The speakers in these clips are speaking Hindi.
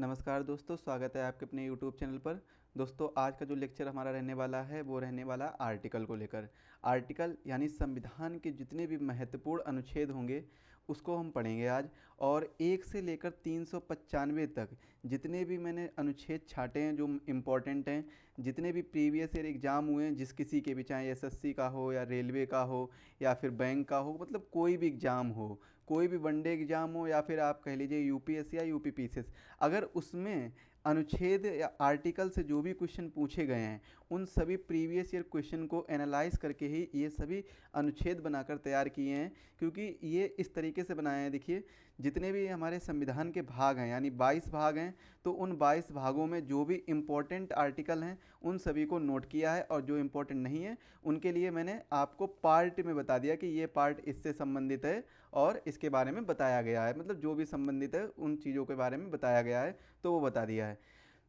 नमस्कार दोस्तों, स्वागत है आपके अपने YouTube चैनल पर। दोस्तों, आज का जो लेक्चर हमारा रहने वाला है वो रहने वाला आर्टिकल को लेकर। आर्टिकल यानी संविधान के जितने भी महत्वपूर्ण अनुच्छेद होंगे उसको हम पढ़ेंगे आज। और 1 से लेकर 395 तक जितने भी मैंने अनुच्छेद छाटे हैं जो इम्पोर्टेंट हैं, जितने भी प्रीवियस ईयर एग्ज़ाम हुए हैं, जिस किसी के भी, चाहे एसएससी का हो या रेलवे का हो या फिर बैंक का हो, मतलब कोई भी एग्ज़ाम हो, कोई भी वनडे एग्ज़ाम हो या फिर आप कह लीजिए यूपीएससी या यूपीपीसीएस, अगर उसमें अनुच्छेद या आर्टिकल से जो भी क्वेश्चन पूछे गए हैं उन सभी प्रीवियस ईयर क्वेश्चन को एनालाइज करके ही ये सभी अनुच्छेद बनाकर तैयार किए हैं। क्योंकि ये इस तरीके से बनाए हैं, देखिए जितने भी हमारे संविधान के भाग हैं यानी 22 भाग हैं, तो उन 22 भागों में जो भी इम्पोर्टेंट आर्टिकल हैं उन सभी को नोट किया है, और जो इम्पोर्टेंट नहीं है उनके लिए मैंने आपको पार्ट में बता दिया कि ये पार्ट इससे संबंधित है और इसके बारे में बताया गया है, मतलब जो भी संबंधित है उन चीज़ों के बारे में बताया गया है, तो वो बता दिया है।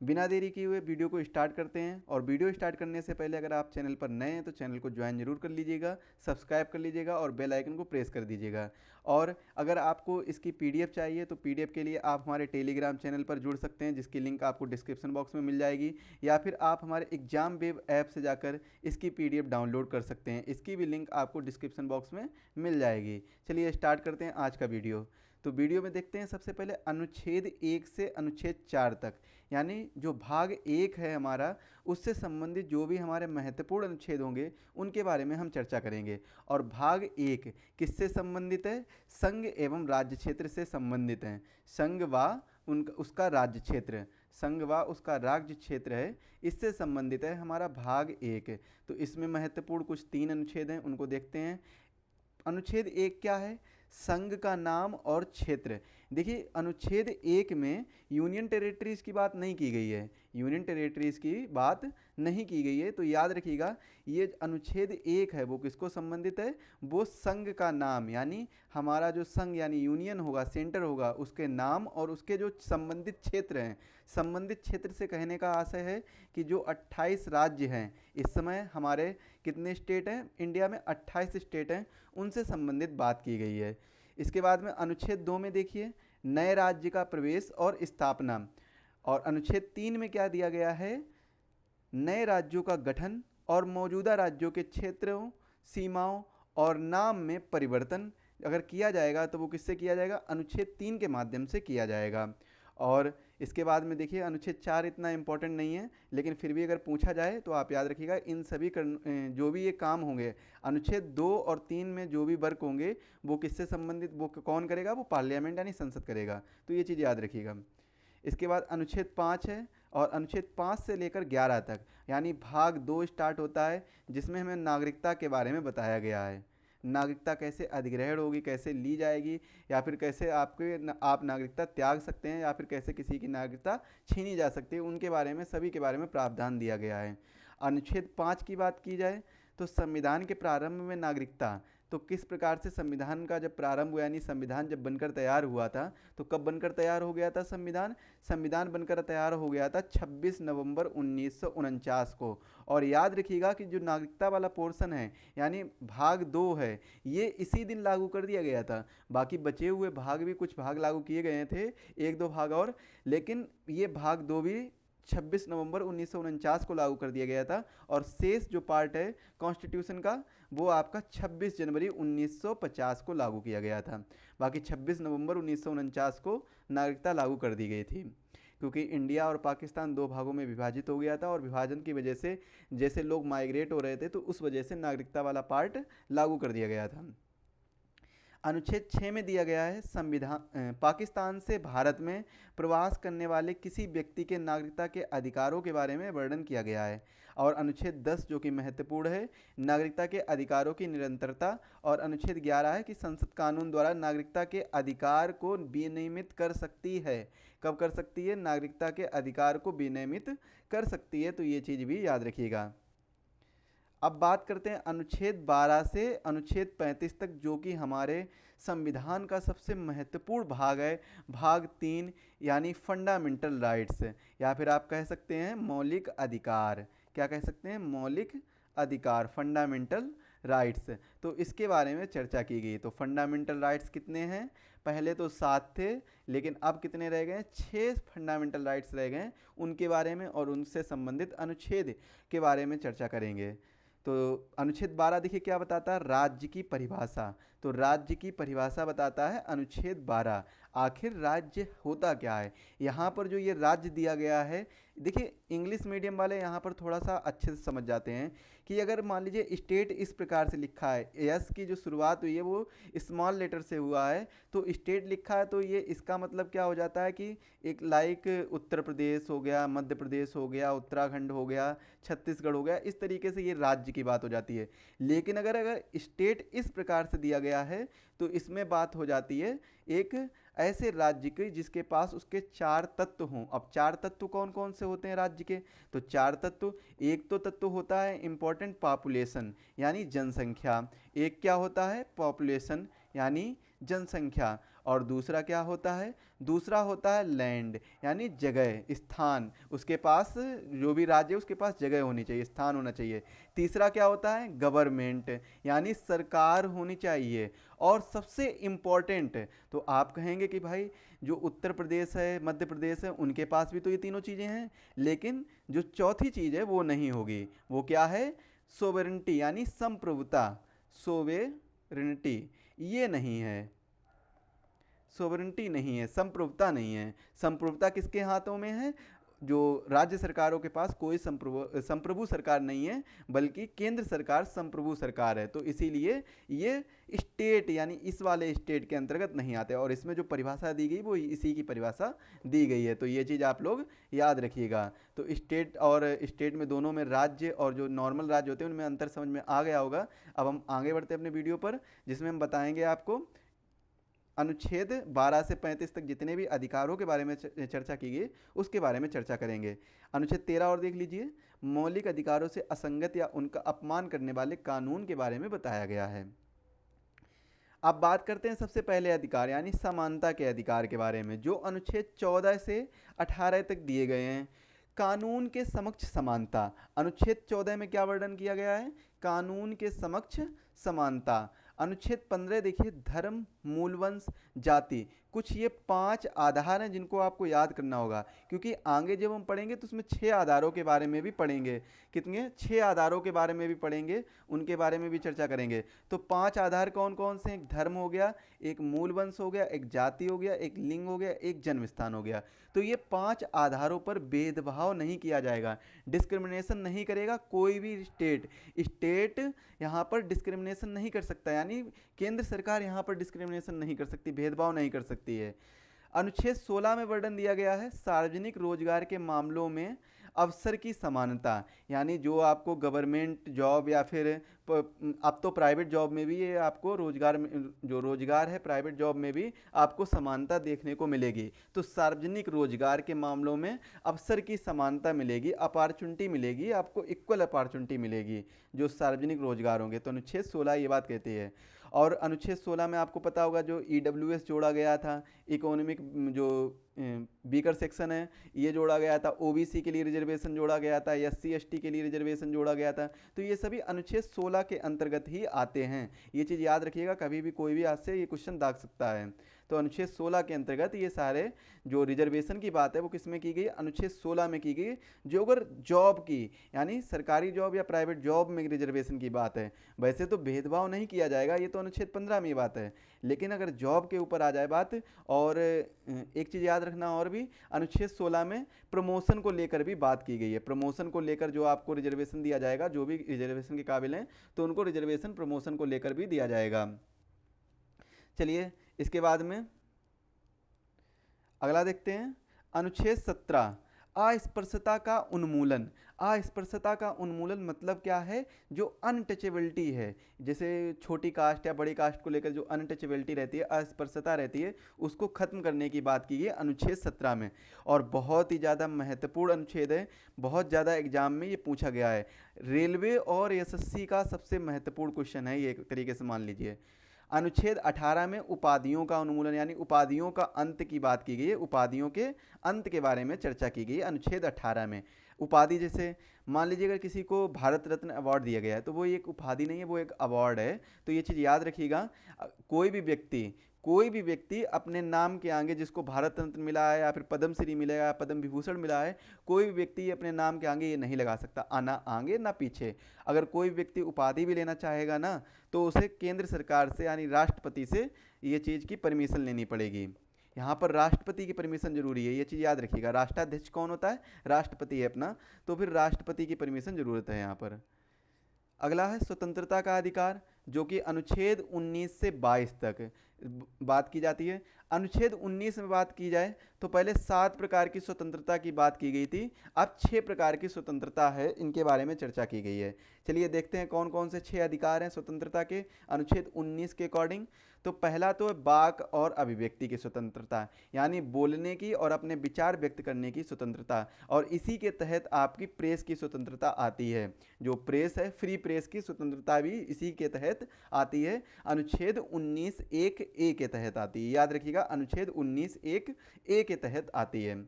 बिना देरी किए हुए वीडियो को स्टार्ट करते हैं। और वीडियो स्टार्ट करने से पहले अगर आप चैनल पर नए हैं तो चैनल को ज्वाइन जरूर कर लीजिएगा, सब्सक्राइब कर लीजिएगा और बेल आइकन को प्रेस कर दीजिएगा। और अगर आपको इसकी पीडीएफ चाहिए तो पीडीएफ के लिए आप हमारे टेलीग्राम चैनल पर जुड़ सकते हैं, जिसकी लिंक आपको डिस्क्रिप्शन बॉक्स में मिल जाएगी, या फिर आप हमारे एग्जाम वेब ऐप से जाकर इसकी पीडीएफ डाउनलोड कर सकते हैं। इसकी भी लिंक आपको डिस्क्रिप्शन बॉक्स में मिल जाएगी। चलिए स्टार्ट करते हैं आज का वीडियो। तो वीडियो में देखते हैं सबसे पहले अनुच्छेद 1 से अनुच्छेद 4 तक, यानी जो भाग 1 है हमारा, उससे संबंधित जो भी हमारे महत्वपूर्ण अनुच्छेद होंगे उनके बारे में हम चर्चा करेंगे। और भाग 1 किससे संबंधित है? संघ एवं राज्य क्षेत्र से संबंधित है। संघ व उसका राज्य क्षेत्र, संघ व उसका राज्य क्षेत्र है, इससे संबंधित है हमारा भाग 1। तो इसमें महत्वपूर्ण कुछ 3 अनुच्छेद हैं, उनको देखते हैं। अनुच्छेद 1 क्या है? संघ का नाम और क्षेत्र। देखिए अनुच्छेद 1 में यूनियन टेरिटरीज़ की बात नहीं की गई है, यूनियन टेरिटरीज़ की बात नहीं की गई है। तो याद रखिएगा ये अनुच्छेद 1 है वो किसको संबंधित है? वो संघ का नाम, यानी हमारा जो संघ यानी यूनियन होगा, सेंटर होगा, उसके नाम और उसके जो संबंधित क्षेत्र हैं। संबंधित क्षेत्र से कहने का आशय है कि जो 28 राज्य हैं, इस समय हमारे कितने स्टेट हैं इंडिया में? 28 स्टेट हैं, उनसे संबंधित बात की गई है। इसके बाद में अनुच्छेद 2 में देखिए नए राज्य का प्रवेश और स्थापना। और अनुच्छेद 3 में क्या दिया गया है? नए राज्यों का गठन और मौजूदा राज्यों के क्षेत्रों, सीमाओं और नाम में परिवर्तन अगर किया जाएगा तो वो किससे किया जाएगा? अनुच्छेद 3 के माध्यम से किया जाएगा। और इसके बाद में देखिए अनुच्छेद 4 इतना इम्पोर्टेंट नहीं है, लेकिन फिर भी अगर पूछा जाए तो आप याद रखिएगा इन सभी जो भी ये काम होंगे, अनुच्छेद 2 और 3 में जो भी वर्क होंगे वो किससे संबंधित, वो कौन करेगा? वो पार्लियामेंट यानी संसद करेगा। तो ये चीज़ याद रखिएगा। इसके बाद अनुच्छेद 5 है, और अनुच्छेद 5 से लेकर 11 तक यानी भाग 2 स्टार्ट होता है, जिसमें हमें नागरिकता के बारे में बताया गया है। नागरिकता कैसे अधिग्रहण होगी, कैसे ली जाएगी, या फिर कैसे आप नागरिकता त्याग सकते हैं, या फिर कैसे किसी की नागरिकता छीनी जा सकती है, उनके बारे में, सभी के बारे में प्रावधान दिया गया है। अनुच्छेद 5 की बात की जाए तो संविधान के प्रारंभ में नागरिकता, तो किस प्रकार से संविधान का जब प्रारंभ हुआ, यानी संविधान जब बनकर तैयार हुआ था, तो कब बनकर तैयार हो गया था संविधान? संविधान बनकर तैयार हो गया था 26 नवंबर 1949 को। और याद रखिएगा कि जो नागरिकता वाला पोर्शन है यानी भाग 2 है, ये इसी दिन लागू कर दिया गया था। बाकी बचे हुए भाग भी, कुछ भाग लागू किए गए थे, 1-2 भाग और, लेकिन ये भाग 2 भी 26 नवंबर 1949 को लागू कर दिया गया था। और शेष जो पार्ट है कॉन्स्टिट्यूशन का, वो आपका 26 जनवरी 1950 को लागू किया गया था। बाकी 26 नवंबर 1949 को नागरिकता लागू कर दी गई थी, क्योंकि इंडिया और पाकिस्तान 2 भागों में विभाजित हो गया था, और विभाजन की वजह से जैसे लोग माइग्रेट हो रहे थे तो उस वजह से नागरिकता वाला पार्ट लागू कर दिया गया था। अनुच्छेद 6 में दिया गया है संविधान पाकिस्तान से भारत में प्रवास करने वाले किसी व्यक्ति के नागरिकता के अधिकारों के बारे में वर्णन किया गया है। और अनुच्छेद 10 जो कि महत्वपूर्ण है, नागरिकता के अधिकारों की निरंतरता। और अनुच्छेद 11 है कि संसद कानून द्वारा नागरिकता के अधिकार को विनियमित कर सकती है। कब कर सकती है? नागरिकता के अधिकार को विनियमित कर सकती है। तो ये चीज़ भी याद रखिएगा। अब बात करते हैं अनुच्छेद 12 से अनुच्छेद 35 तक, जो कि हमारे संविधान का सबसे महत्वपूर्ण भाग है, भाग 3 यानी फंडामेंटल राइट्स, या फिर आप कह सकते हैं मौलिक अधिकार। क्या कह सकते हैं? मौलिक अधिकार, फंडामेंटल राइट्स। तो इसके बारे में चर्चा की गई। तो फंडामेंटल राइट्स कितने हैं? पहले तो 7 थे, लेकिन अब कितने रह गए? 6 फंडामेंटल राइट्स रह गए। उनके बारे में और उनसे संबंधित अनुच्छेद के बारे में चर्चा करेंगे। तो अनुच्छेद 12 देखिए क्या बताता है, राज्य की परिभाषा। तो राज्य की परिभाषा बताता है अनुच्छेद 12। आखिर राज्य होता क्या है? यहाँ पर जो ये राज्य दिया गया है, देखिए इंग्लिश मीडियम वाले यहाँ पर थोड़ा सा अच्छे से समझ जाते हैं कि अगर मान लीजिए स्टेट इस प्रकार से लिखा है, एस की जो शुरुआत हुई है वो स्मॉल लेटर से हुआ है, तो स्टेट लिखा है, तो ये इसका मतलब क्या हो जाता है कि एक लाइक उत्तर प्रदेश हो गया, मध्य प्रदेश हो गया, उत्तराखंड हो गया, छत्तीसगढ़ हो गया, इस तरीके से ये राज्य की बात हो जाती है। लेकिन अगर अगर स्टेट इस प्रकार से दिया गया है तो इसमें बात हो जाती है एक ऐसे राज्य की जिसके पास उसके 4 तत्व हों। अब 4 तत्व कौन कौन से होते हैं राज्य के? तो 4 तत्व, एक तो तत्व होता है इंपॉर्टेंट पॉपुलेशन यानी जनसंख्या, एक क्या होता है? पॉपुलेशन यानी जनसंख्या, और दूसरा क्या होता है? दूसरा होता है लैंड यानी जगह, स्थान, उसके पास जो भी राज्य है उसके पास जगह होनी चाहिए, स्थान होना चाहिए। तीसरा क्या होता है? गवर्नमेंट यानी सरकार होनी चाहिए। और सबसे इम्पॉर्टेंट, तो आप कहेंगे कि भाई जो उत्तर प्रदेश है, मध्य प्रदेश है, उनके पास भी तो ये तीनों चीज़ें हैं, लेकिन जो चौथी चीज़ है वो नहीं होगी। वो क्या है? सोवेरेंटी यानी संप्रभुता। सोवेरेंटी ये नहीं है, सोवरेंटी नहीं है, संप्रभुता नहीं है। संप्रभुता किसके हाथों में है? जो राज्य सरकारों के पास कोई संप्रभु सरकार नहीं है, बल्कि केंद्र सरकार संप्रभु सरकार है। तो इसीलिए ये स्टेट यानी इस वाले स्टेट के अंतर्गत नहीं आते, और इसमें जो परिभाषा दी गई वो इसी की परिभाषा दी गई है। तो ये चीज़ आप लोग याद रखिएगा। तो स्टेट और स्टेट में दोनों में राज्य और जो नॉर्मल राज्य होते हैं उनमें अंतर समझ में आ गया होगा। अब हम आगे बढ़ते हैं अपने वीडियो पर, जिसमें हम बताएंगे आपको अनुच्छेद 12 से 35 तक जितने भी अधिकारों के बारे में चर्चा की गई उसके बारे में चर्चा करेंगे। अनुच्छेद 13 और देख लीजिए, मौलिक अधिकारों से असंगत या उनका अपमान करने वाले कानून के बारे में बताया गया है। अब बात करते हैं सबसे पहले अधिकार यानी समानता के अधिकार के बारे में, जो अनुच्छेद 14 से 18 तक दिए गए हैं। कानून के समक्ष समानता, अनुच्छेद 14 में क्या वर्णन किया गया है? कानून के समक्ष समानता। अनुच्छेद 15 देखिए, धर्म, मूलवंश, जाति, कुछ ये 5 आधार हैं जिनको आपको याद करना होगा, क्योंकि आगे जब हम पढ़ेंगे तो उसमें 6 आधारों के बारे में भी पढ़ेंगे। कितने? 6 आधारों के बारे में भी पढ़ेंगे, उनके बारे में भी चर्चा करेंगे। तो 5 आधार कौन कौन से? एक धर्म हो गया, एक मूलवंश हो गया, एक जाति हो गया, एक लिंग हो गया, एक जन्म स्थान हो गया। तो ये 5 आधारों पर भेदभाव नहीं किया जाएगा, डिस्क्रिमिनेशन नहीं करेगा कोई भी स्टेट यहाँ पर डिस्क्रिमिनेशन नहीं कर सकता, यानी केंद्र सरकार यहाँ पर डिस्क्रिमिनेशन नहीं कर सकती, भेदभाव नहीं कर सकती है। अनुच्छेद 16 में वर्णन दिया गया है सार्वजनिक रोजगार के मामलों में अवसर की समानता, यानी जो आपको गवर्नमेंट जॉब या फिर अब तो प्राइवेट जॉब में भी ये आपको रोजगार में, जो रोजगार है प्राइवेट जॉब में भी आपको समानता देखने को मिलेगी। तो सार्वजनिक रोजगार के मामलों में अवसर की समानता मिलेगी, अपॉर्चुनिटी मिलेगी, आपको इक्वल अपॉर्चुनिटी मिलेगी जो सार्वजनिक रोजगार होंगे। तो अनुच्छेद 16 ये बात कहती है। और अनुच्छेद 16 में आपको पता होगा जो EWS जोड़ा गया था, इकोनॉमिक जो वीकर सेक्शन है, ये जोड़ा गया था, OBC के लिए रिजर्वेशन जोड़ा गया था, SC ST के लिए रिजर्वेशन जोड़ा गया था। तो ये सभी अनुच्छेद 16 के अंतर्गत ही आते हैं, ये चीज़ याद रखिएगा, कभी भी कोई भी आज से ये क्वेश्चन दाग सकता है। तो अनुच्छेद 16 के अंतर्गत ये सारे जो रिजर्वेशन की बात है वो किस में की गई? अनुच्छेद 16 में की गई। जो अगर जॉब की यानी सरकारी जॉब या प्राइवेट जॉब में रिजर्वेशन की बात है, वैसे तो भेदभाव नहीं किया जाएगा, ये तो अनुच्छेद 15 में ये बात है। लेकिन अगर जॉब के ऊपर आ जाए बात, और एक चीज़ याद रखना और भी, अनुच्छेद 16 में प्रमोशन को लेकर भी बात की गई है। प्रमोशन को लेकर जो आपको रिजर्वेशन दिया जाएगा, जो भी रिजर्वेशन के काबिल हैं तो उनको रिजर्वेशन प्रमोशन को लेकर भी दिया जाएगा। चलिए इसके बाद में अगला देखते हैं, अनुच्छेद 17 अस्पृश्यता का उन्मूलन। अस्पृश्यता का उन्मूलन मतलब क्या है? जो अनटचेबिलिटी है, जैसे छोटी कास्ट या बड़ी कास्ट को लेकर जो अनटचेबिलिटी रहती है, अस्पृश्यता रहती है, उसको खत्म करने की बात की गई अनुच्छेद 17 में। और बहुत ही ज़्यादा महत्वपूर्ण अनुच्छेद है, बहुत ज़्यादा एग्जाम में ये पूछा गया है। रेलवे और SSC का सबसे महत्वपूर्ण क्वेश्चन है ये, एक तरीके से मान लीजिए। अनुच्छेद 18 में उपाधियों का उन्मूलन यानी उपाधियों का अंत की बात की गई है, उपाधियों के अंत के बारे में चर्चा की गई है अनुच्छेद 18 में। उपाधि जैसे मान लीजिए अगर किसी को भारत रत्न अवार्ड दिया गया है तो वो एक उपाधि नहीं है, वो एक अवार्ड है। तो ये चीज़ याद रखिएगा, कोई भी व्यक्ति कोई भी व्यक्ति अपने नाम के आगे, जिसको भारत रत्न मिला है या फिर पद्मश्री मिलेगा, पद्म विभूषण मिला है, कोई भी व्यक्ति अपने नाम के आगे ये नहीं लगा सकता, ना आगे ना पीछे। अगर कोई व्यक्ति उपाधि भी लेना चाहेगा ना, तो उसे केंद्र सरकार से यानी राष्ट्रपति से ये चीज़ की परमिशन लेनी पड़ेगी। यहाँ पर राष्ट्रपति की परमिशन जरूरी है, ये चीज़ याद रखिएगा। राष्ट्राध्यक्ष कौन होता है? राष्ट्रपति है अपना, तो फिर राष्ट्रपति की परमिशन जरूरत है यहाँ पर। अगला है स्वतंत्रता का अधिकार, जो कि अनुच्छेद 19 से 22 तक बात की जाती है। अनुच्छेद 19 में बात की जाए तो पहले 7 प्रकार की स्वतंत्रता की बात की गई थी, अब 6 प्रकार की स्वतंत्रता है, इनके बारे में चर्चा की गई है। चलिए देखते हैं कौन कौन से 6 अधिकार हैं स्वतंत्रता के अनुच्छेद 19 के अकॉर्डिंग। तो पहला तो है वाक और अभिव्यक्ति की स्वतंत्रता, यानी बोलने की और अपने विचार व्यक्त करने की स्वतंत्रता, और इसी के तहत आपकी प्रेस की स्वतंत्रता आती है। जो प्रेस है, फ्री प्रेस की स्वतंत्रता भी इसी के तहत आती है, अनुच्छेद 19(1)(a) के तहत आती है। याद रखिएगा, अनुच्छेद 19(1)(a) के तहत आती है।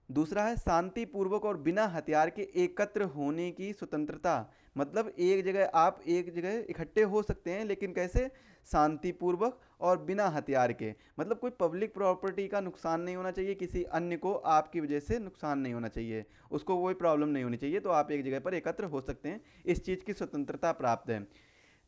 दूसरा है शांतिपूर्वक और बिना हथियार के एकत्र होने की स्वतंत्रता, मतलब आप एक जगह इकट्ठे हो सकते हैं, लेकिन कैसे? शांतिपूर्वक और बिना हथियार के, मतलब कोई पब्लिक प्रॉपर्टी का नुकसान नहीं होना चाहिए, किसी अन्य को आपकी वजह से नुकसान नहीं होना चाहिए, उसको कोई प्रॉब्लम नहीं होनी चाहिए, तो आप एक जगह पर एकत्र हो सकते हैं, इस चीज़ की स्वतंत्रता प्राप्त है।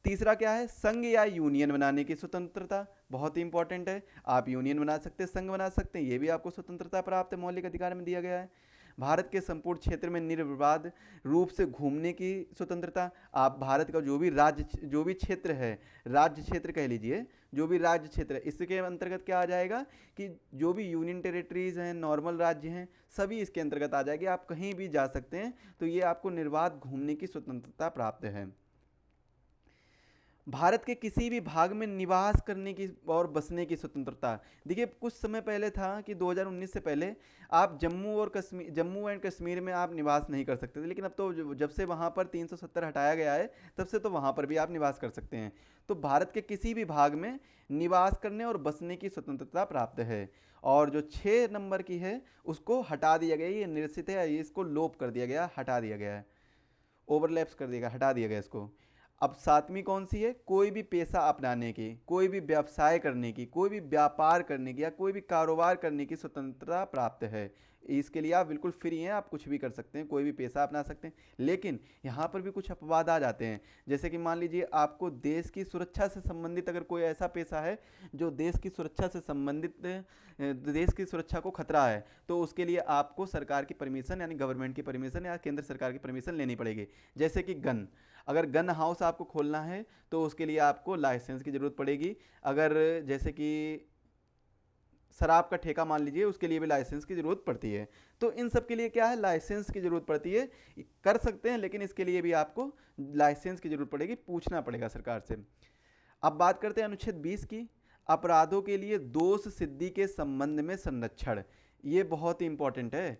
तीसरा क्या है? संघ या यूनियन बनाने की स्वतंत्रता, बहुत ही इंपॉर्टेंट है। आप यूनियन बना सकते हैं, संघ बना सकते हैं, ये भी आपको स्वतंत्रता प्राप्त है, मौलिक अधिकार में दिया गया है। भारत के संपूर्ण क्षेत्र में निर्विवाद रूप से घूमने की स्वतंत्रता, आप भारत का जो भी क्षेत्र है, राज्य क्षेत्र कह लीजिए, जो भी राज्य क्षेत्र है, इसके अंतर्गत क्या आ जाएगा कि जो भी यूनियन टेरिटरीज हैं, नॉर्मल राज्य हैं, सभी इसके अंतर्गत आ जाएगी, आप कहीं भी जा सकते हैं, तो ये आपको निर्बाध घूमने की स्वतंत्रता प्राप्त है। भारत के किसी भी भाग में निवास करने की और बसने की स्वतंत्रता, देखिए कुछ समय पहले था कि 2019 से पहले आप जम्मू एंड कश्मीर में आप निवास नहीं कर सकते थे, लेकिन अब तो जब से वहाँ पर 370 हटाया गया है, तब से तो वहाँ पर भी आप निवास कर सकते हैं। तो भारत के किसी भी भाग में निवास करने और बसने की स्वतंत्रता प्राप्त है। और जो 6 नंबर की है उसको हटा दिया गया, ये निरसित है, इसको लोप कर दिया गया, हटा दिया गया है, ओवरलैप्स कर दिया, हटा दिया गया इसको। अब 7वीं कौन सी है? कोई भी पेशा अपनाने की, कोई भी व्यवसाय करने की, कोई भी व्यापार करने की या कोई भी कारोबार करने की स्वतंत्रता प्राप्त है। इसके लिए आप बिल्कुल फ्री हैं, आप कुछ भी कर सकते हैं, कोई भी पेशा अपना सकते हैं, लेकिन यहाँ पर भी कुछ अपवाद आ जाते हैं। जैसे कि मान लीजिए आपको देश की सुरक्षा से संबंधित अगर कोई ऐसा पेशा है जो देश की सुरक्षा से संबंधित, देश की सुरक्षा को खतरा है, तो उसके लिए आपको सरकार की परमिशन यानी गवर्नमेंट की परमिशन या केंद्र सरकार की परमिशन लेनी पड़ेगी। जैसे कि अगर गन हाउस आपको खोलना है तो उसके लिए आपको लाइसेंस की ज़रूरत पड़ेगी। अगर जैसे कि शराब का ठेका मान लीजिए, उसके लिए भी लाइसेंस की ज़रूरत पड़ती है। तो इन सब के लिए क्या है? लाइसेंस की ज़रूरत पड़ती है। कर सकते हैं, लेकिन इसके लिए भी आपको लाइसेंस की ज़रूरत पड़ेगी, पूछना पड़ेगा सरकार से। अब बात करते हैं अनुच्छेद 20 की, अपराधों के लिए दोष सिद्धि के संबंध में संरक्षण। ये बहुत ही इंपॉर्टेंट है।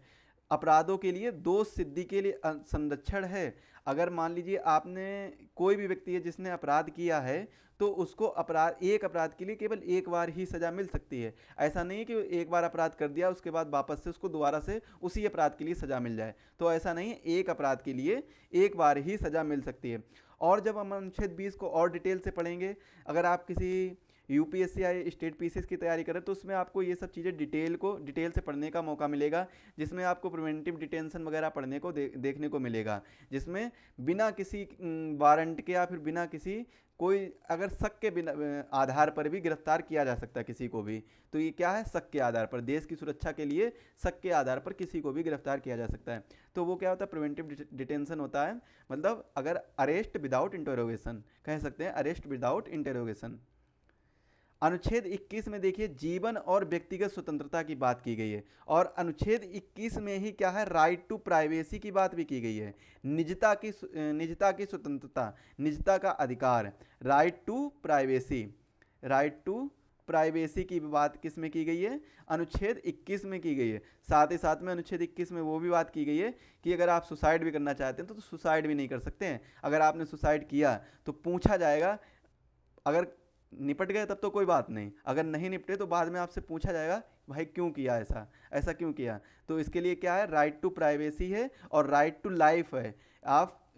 अपराधों के लिए दोष सिद्धि के लिए संरक्षण है। अगर मान लीजिए आपने, कोई भी व्यक्ति है जिसने अपराध किया है, तो उसको एक अपराध के लिए केवल एक बार ही सज़ा मिल सकती है। ऐसा नहीं कि एक बार अपराध कर दिया उसके बाद वापस से उसको दोबारा से उसी अपराध के लिए सज़ा मिल जाए, तो ऐसा नहीं है, एक अपराध के लिए एक बार ही सज़ा मिल सकती है। और जब हम अनुच्छेद 20 को और डिटेल से पढ़ेंगे, अगर आप किसी यूपीएससी या स्टेट पीसीएस की तैयारी करें तो उसमें आपको ये सब चीज़ें डिटेल से पढ़ने का मौका मिलेगा, जिसमें आपको प्रिवेंटिव डिटेंशन वगैरह पढ़ने को देखने को मिलेगा, जिसमें बिना किसी वारंट के या फिर बिना किसी कोई अगर शक के बिना आधार पर भी गिरफ्तार किया जा सकता है किसी को भी। तो ये क्या है? शक के आधार पर, देश की सुरक्षा के लिए शक के आधार पर किसी को भी गिरफ्तार किया जा सकता है। तो वो क्या होता है? प्रिवेंटिव डिटेंशन होता है, मतलब अगर अरेस्ट विदाउट इंटरोगेशन, कह सकते हैं अरेस्ट विदाउट इंटरोगेशन। अनुच्छेद 21 में देखिए जीवन और व्यक्तिगत स्वतंत्रता की बात की गई है, और अनुच्छेद 21 में ही क्या है? राइट टू प्राइवेसी की बात भी की गई है। निजता की स्वतंत्रता, निजता का अधिकार, राइट टू प्राइवेसी की बात किस में की गई है? अनुच्छेद 21 में की गई है। साथ ही साथ में अनुच्छेद 21 में वो भी बात की गई है कि अगर आप सुसाइड भी करना चाहते हैं तो सुसाइड भी नहीं कर सकते हैं। अगर आपने सुसाइड किया तो पूछा जाएगा, अगर निपट गए तब तो कोई बात नहीं, अगर नहीं निपटे तो बाद में आपसे पूछा जाएगा भाई क्यों किया, ऐसा क्यों किया। तो इसके लिए क्या है? राइट टू प्राइवेसी है और राइट टू लाइफ है। आप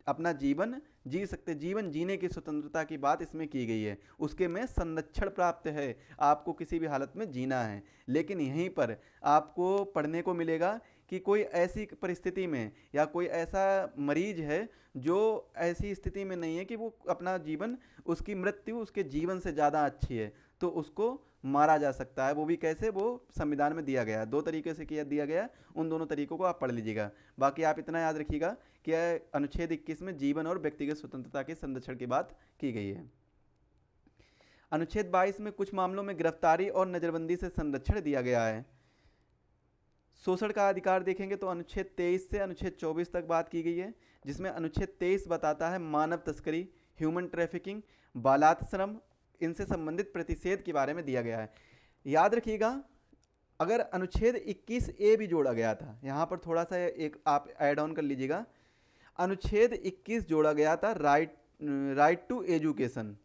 अपना जीवन जी सकते, जीवन जीने की स्वतंत्रता की बात इसमें की गई है। उसके में संरक्षण प्राप्त है, आपको किसी भी हालत में जीना है। लेकिन यहीं पर आपको पढ़ने को मिलेगा कि कोई ऐसी परिस्थिति में या कोई ऐसा मरीज है जो ऐसी स्थिति में नहीं है कि वो अपना जीवन, उसकी मृत्यु उसके जीवन से ज़्यादा अच्छी है, तो उसको मारा जा सकता है। वो भी कैसे, वो संविधान में दिया गया है, दो तरीके से किया दिया गया है, उन दोनों तरीकों को आप पढ़ लीजिएगा। बाकी आप इतना याद रखिएगा कि अनुच्छेद 21 में जीवन और व्यक्तिगत स्वतंत्रता के संरक्षण की बात की गई है। अनुच्छेद 22 में कुछ मामलों में गिरफ्तारी और नजरबंदी से संरक्षण दिया गया है। शोषण का अधिकार देखेंगे तो अनुच्छेद 23 से अनुच्छेद 24 तक बात की गई है, जिसमें अनुच्छेद 23 बताता है मानव तस्करी, ह्यूमन ट्रैफिकिंग, बालात श्रम, इनसे संबंधित प्रतिषेध के बारे में दिया गया है। याद रखिएगा, अगर अनुच्छेद 21A भी जोड़ा गया था, यहाँ पर थोड़ा सा एक आप ऐड ऑन कर लीजिएगा, अनुच्छेद 21 जोड़ा गया था, right to education,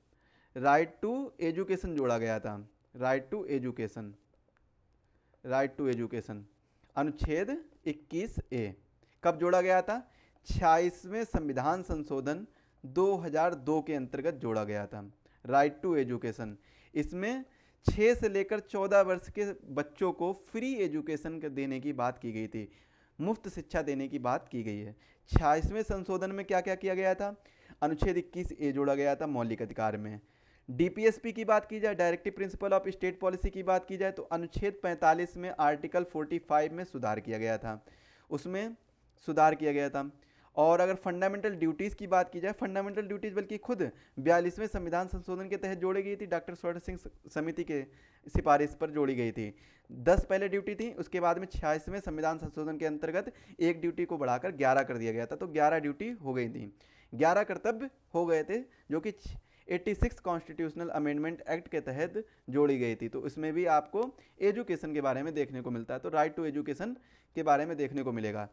right to education जोड़ा गया था, right to education, right to education, अनुच्छेद 21A कब जोड़ा गया था? 26वें संविधान संशोधन 2002 के अंतर्गत जोड़ा गया था, राइट टू एजुकेशन। इसमें 6 से लेकर 14 वर्ष के बच्चों को फ्री एजुकेशन देने की बात की गई थी, मुफ्त शिक्षा देने की बात की गई है। 26वें संशोधन में क्या क्या किया गया था? अनुच्छेद 21A जोड़ा गया था मौलिक अधिकार में। डीपीएसपी की बात की जाए, directive principle of state policy की बात की जाए, तो अनुच्छेद 45 में आर्टिकल 45 में सुधार किया गया था, उसमें सुधार किया गया था। और अगर फंडामेंटल ड्यूटीज़ की बात की जाए, फंडामेंटल ड्यूटीज़ बल्कि खुद 42वें संविधान संशोधन के तहत जोड़ी गई थी, डॉक्टर स्वर्ण सिंह समिति के सिफारिश पर जोड़ी गई थी। 10 पहले ड्यूटी थी, उसके बाद में 86वें संविधान संशोधन के अंतर्गत एक ड्यूटी को बढ़ाकर 11 कर दिया गया था, तो 11 ड्यूटी हो गई थी, 11 कर्तव्य हो गए थे, जो कि 86 कॉन्स्टिट्यूशनल अमेंडमेंट एक्ट के तहत जोड़ी गई थी। तो इसमें भी आपको एजुकेशन के बारे में देखने को मिलता है, तो राइट टू एजुकेशन के बारे में देखने को मिलेगा।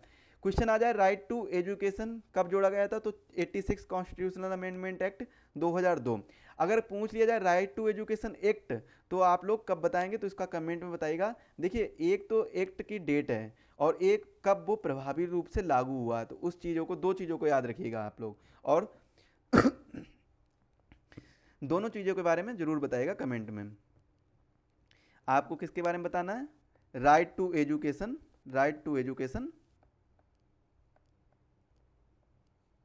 क्वेश्चन आ जाए, राइट टू एजुकेशन कब जोड़ा गया था? तो 86 कॉन्स्टिट्यूशनल अमेंडमेंट एक्ट 2002। अगर पूछ लिया जाए राइट टू एजुकेशन एक्ट, तो आप लोग कब बताएंगे? तो इसका कमेंट में बताइएगा। देखिए, एक तो एक्ट की डेट है और एक कब वो प्रभावी रूप से लागू हुआ, तो उस चीज़ों को, दो चीज़ों को याद रखिएगा आप लोग, और दोनों चीज़ों के बारे में जरूर बताइएगा कमेंट में। आपको किसके बारे में बताना है? Right to education, right to education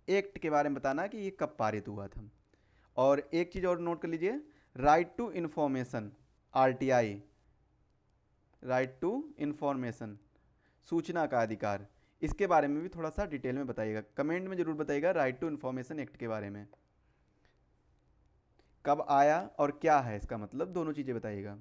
act के बारे में बताना कि ये कब पारित हुआ था। और एक चीज़ और नोट कर लीजिए, right to information, RTI, right to information, सूचना का अधिकार, इसके बारे में भी थोड़ा सा डिटेल में बताइएगा, कमेंट में जरूर बताइएगा राइट टू इंफॉर्मेशन एक्ट के बारे में कब आया और क्या है इसका मतलब, दोनों चीज़ें बताइएगा।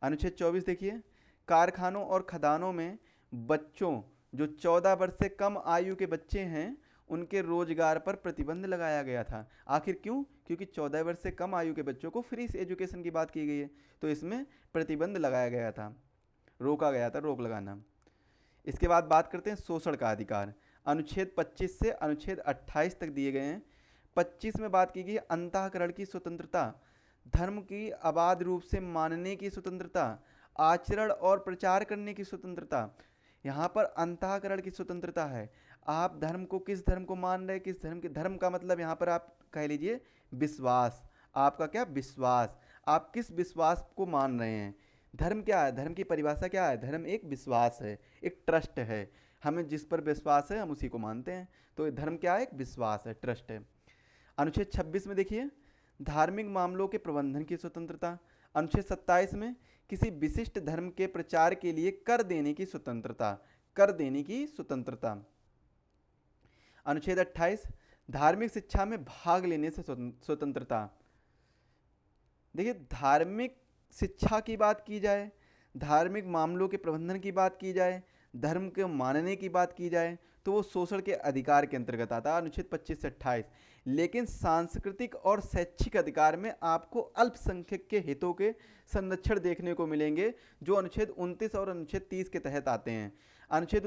अनुच्छेद 24 देखिए, कारखानों और खदानों में बच्चों, जो 14 वर्ष से कम आयु के बच्चे हैं, उनके रोजगार पर प्रतिबंध लगाया गया था। आखिर क्यों? क्योंकि 14 वर्ष से कम आयु के बच्चों को फ्री एजुकेशन की बात की गई है, तो इसमें प्रतिबंध लगाया गया था, रोका गया था, रोक लगाना। इसके बाद बात करते हैं शोषण का अधिकार। अनुच्छेद 25 से अनुच्छेद 28 तक दिए गए हैं। 25 में बात की गई अंतःकरण की स्वतंत्रता, धर्म की अबाध रूप से मानने की स्वतंत्रता, आचरण और प्रचार करने की स्वतंत्रता। यहाँ पर अंतःकरण की स्वतंत्रता है, आप धर्म को, किस धर्म को मान रहे हैं, किस धर्म के, धर्म का मतलब यहाँ पर आप कह लीजिए विश्वास, आपका क्या विश्वास, आप किस विश्वास को मान रहे हैं। धर्म क्या है? धर्म की परिभाषा क्या है? धर्म एक विश्वास है, एक ट्रस्ट है, हमें जिस पर विश्वास है हम उसी को मानते हैं, तो धर्म क्या है? एक विश्वास है, ट्रस्ट है। अनुच्छेद 26 में देखिए, धार्मिक मामलों के प्रबंधन की स्वतंत्रता। अनुच्छेद 27 में किसी विशिष्ट धर्म के प्रचार के लिए कर देने की स्वतंत्रता, कर देने की स्वतंत्रता। अनुच्छेद 28, धार्मिक शिक्षा में भाग लेने से स्वतंत्रता। देखिए, धार्मिक शिक्षा की बात की जाए, धार्मिक मामलों के प्रबंधन की बात की जाए, धर्म के मानने की बात की जाए, तो वो शोषण के अधिकार के अंतर्गत आता है, अनुच्छेद 25 से 28। लेकिन सांस्कृतिक और शैक्षिक अधिकार में आपको अल्पसंख्यक के हितों के संरक्षण देखने को मिलेंगे, जो अनुच्छेद 29 और अनुच्छेद 30 के तहत आते हैं। अनुच्छेद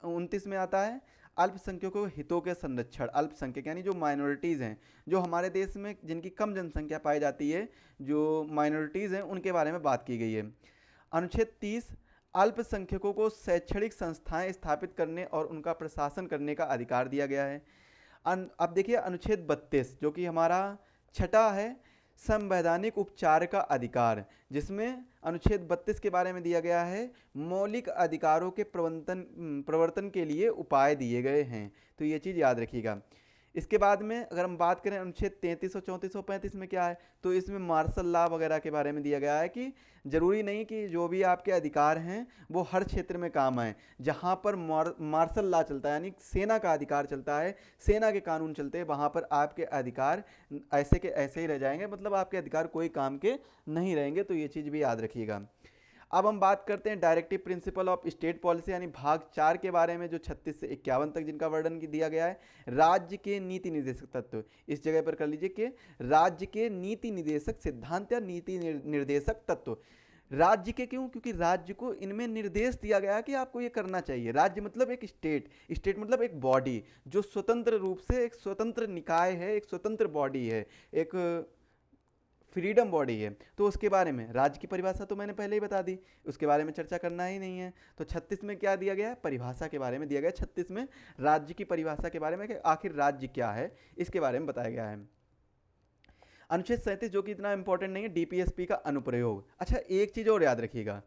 29 में आता है अल्पसंख्यकों के हितों के संरक्षण। अल्पसंख्यक यानी जो माइनॉरिटीज़ हैं, जो हमारे देश में जिनकी कम जनसंख्या पाई जाती है, जो माइनॉरिटीज़ हैं, उनके बारे में बात की गई है। अनुच्छेद 30, अल्पसंख्यकों को शैक्षणिक संस्थाएं स्थापित करने और उनका प्रशासन करने का अधिकार दिया गया है। अब देखिए अनुच्छेद 32 जो कि हमारा छठा है, संवैधानिक उपचार का अधिकार, जिसमें अनुच्छेद 32 के बारे में दिया गया है मौलिक अधिकारों के प्रवर्तन के लिए उपाय दिए गए हैं। तो ये चीज़ याद रखिएगा। इसके बाद में अगर हम बात करें अनुच्छेद 33 और 34 और 35 में क्या है, तो इसमें मार्शल लॉ वगैरह के बारे में दिया गया है कि जरूरी नहीं कि जो भी आपके अधिकार हैं वो हर क्षेत्र में काम आए। जहाँ पर मार्शल लॉ चलता है यानी सेना का अधिकार चलता है, सेना के कानून चलते हैं, वहाँ पर आपके अधिकार ऐसे के ऐसे ही रह जाएंगे, मतलब आपके अधिकार कोई काम के नहीं रहेंगे। तो ये चीज़ भी याद रखिएगा। अब हम बात करते हैं directive principle of state policy यानी भाग 4 के बारे में, जो 36 से 51 तक जिनका वर्णन दिया गया है। राज्य के नीति निर्देशक तत्व, इस जगह पर कर लीजिए कि राज्य के नीति निर्देशक सिद्धांत या नीति निर्देशक तत्व। राज्य के क्यों? क्योंकि राज्य को इनमें निर्देश दिया गया है कि आपको ये करना चाहिए। राज्य मतलब एक स्टेट, स्टेट मतलब एक बॉडी जो स्वतंत्र रूप से एक स्वतंत्र निकाय है, एक स्वतंत्र बॉडी है, एक फ्रीडम बॉडी है। तो उसके बारे में राज्य की परिभाषा तो मैंने पहले ही बता दी, उसके बारे में चर्चा करना ही नहीं है। तो 36 में क्या दिया गया है? परिभाषा के बारे में दिया गया। 36 में राज्य की परिभाषा के बारे में कि आखिर राज्य क्या है, इसके बारे में बताया गया है। अनुच्छेद 37 जो कि इतना इंपॉर्टेंट नहीं है, डीपीएसपी का अनुप्रयोग। अच्छा एक चीज़ और याद रखिएगा,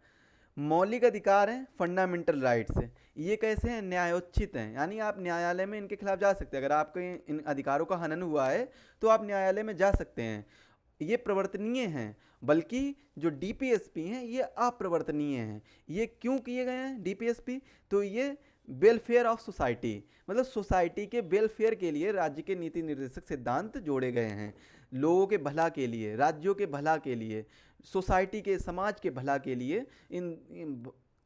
मौलिक अधिकार हैं, फंडामेंटल राइट्स हैं, ये कैसे हैं? न्यायोचित हैं, यानी आप न्यायालय में इनके खिलाफ जा सकते हैं। अगर आपके इन अधिकारों का हनन हुआ है तो आप न्यायालय में जा सकते हैं। ये प्रवर्तनीय हैं, बल्कि जो डीपीएसपी हैं ये अप्रवर्तनीय हैं। ये क्यों किए गए हैं डीपीएसपी? तो ये वेलफेयर ऑफ सोसाइटी, मतलब सोसाइटी के वेलफेयर के लिए राज्य के नीति निर्देशक सिद्धांत जोड़े गए हैं। लोगों के भला के लिए, राज्यों के भला के लिए, सोसाइटी के, समाज के भला के लिए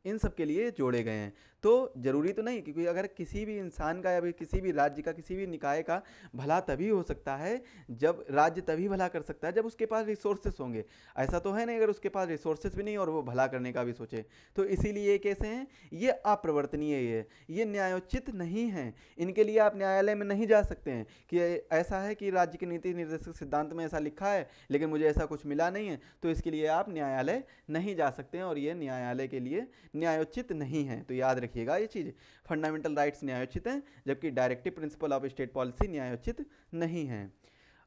इन सब के लिए जोड़े गए हैं। तो जरूरी तो नहीं, क्योंकि अगर किसी भी इंसान का या किसी भी राज्य का, किसी भी निकाय का भला तभी हो सकता है जब राज्य तभी भला कर सकता है जब उसके पास रिसोर्सेस होंगे। ऐसा तो है नहीं अगर उसके पास रिसोर्सेस भी नहीं और वो भला करने का भी सोचे। तो इसीलिए ये कैसे हैं? ये अप्रवर्तनीय है, ये न्यायोचित नहीं है, इनके लिए आप न्यायालय में नहीं जा सकते हैं कि ऐसा है कि राज्य के नीति निर्देशक सिद्धांत में ऐसा लिखा है लेकिन मुझे ऐसा कुछ मिला नहीं है, तो इसके लिए आप न्यायालय नहीं जा सकते हैं और ये न्यायालय के लिए न्यायोचित नहीं है। तो याद रखिएगा ये चीज़, फंडामेंटल राइट्स न्यायोचित हैं जबकि directive principle of state policy न्यायोचित नहीं है।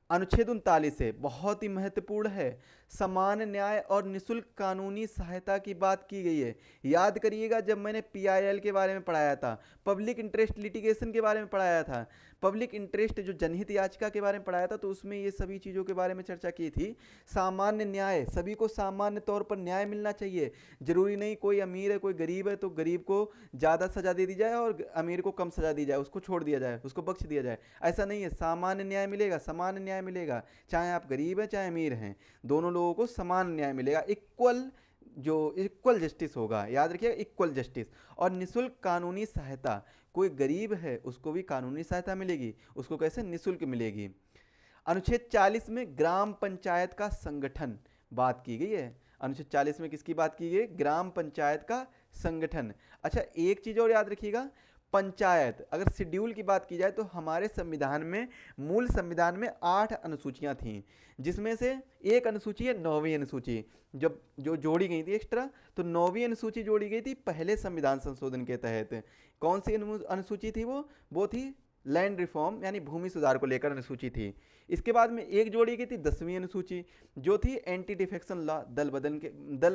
अनुच्छेद 39 से बहुत ही महत्वपूर्ण है, समान न्याय और निशुल्क कानूनी सहायता की बात की गई है। याद करिएगा जब मैंने पीआईएल के बारे में पढ़ाया था, पब्लिक इंटरेस्ट लिटिगेशन के बारे में पढ़ाया था, पब्लिक इंटरेस्ट जो जनहित याचिका के बारे में पढ़ाया था, तो उसमें ये सभी चीज़ों के बारे में चर्चा की थी। सामान्य न्याय, सभी को सामान्य तौर पर न्याय मिलना चाहिए। जरूरी नहीं कोई अमीर है कोई गरीब है तो गरीब को ज़्यादा सजा दे दी जाए और अमीर को कम सजा दी जाए, उसको छोड़ दिया जाए, उसको बख्श दिया जाए, ऐसा नहीं है। सामान्य न्याय मिलेगा, समान न्याय मिलेगा, चाहे आप गरीब हैं चाहे अमीर हैं, दोनों लोगों को समान न्याय मिलेगा। इक्वल जस्टिस होगा, याद रखिएगा, इक्वल जस्टिस। और निशुल्क कानूनी सहायता, कोई गरीब है उसको भी कानूनी सहायता मिलेगी, उसको कैसे? निशुल्क मिलेगी। अनुच्छेद 40 में ग्राम पंचायत का संगठन बात की गई है। अनुच्छेद 40 में किसकी बात की गई? ग्राम पंचायत का संगठन। अच्छा एक चीज और याद रखिएगा, पंचायत, अगर शेड्यूल की बात की जाए तो हमारे संविधान में, मूल संविधान में 8 अनुसूचियां थीं, जिसमें से एक अनुसूची है 9वीं अनुसूची, जब जो जोड़ी गई थी एक्स्ट्रा, तो 9वीं अनुसूची जोड़ी गई थी पहले संविधान संशोधन के तहत। कौन सी अनुसूची थी वो थी लैंड रिफॉर्म यानी भूमि सुधार को लेकर अनुसूची थी। इसके बाद में एक जोड़ी गई थी 10वीं अनुसूची, जो थी एंटी डिफेक्शन लॉ, दल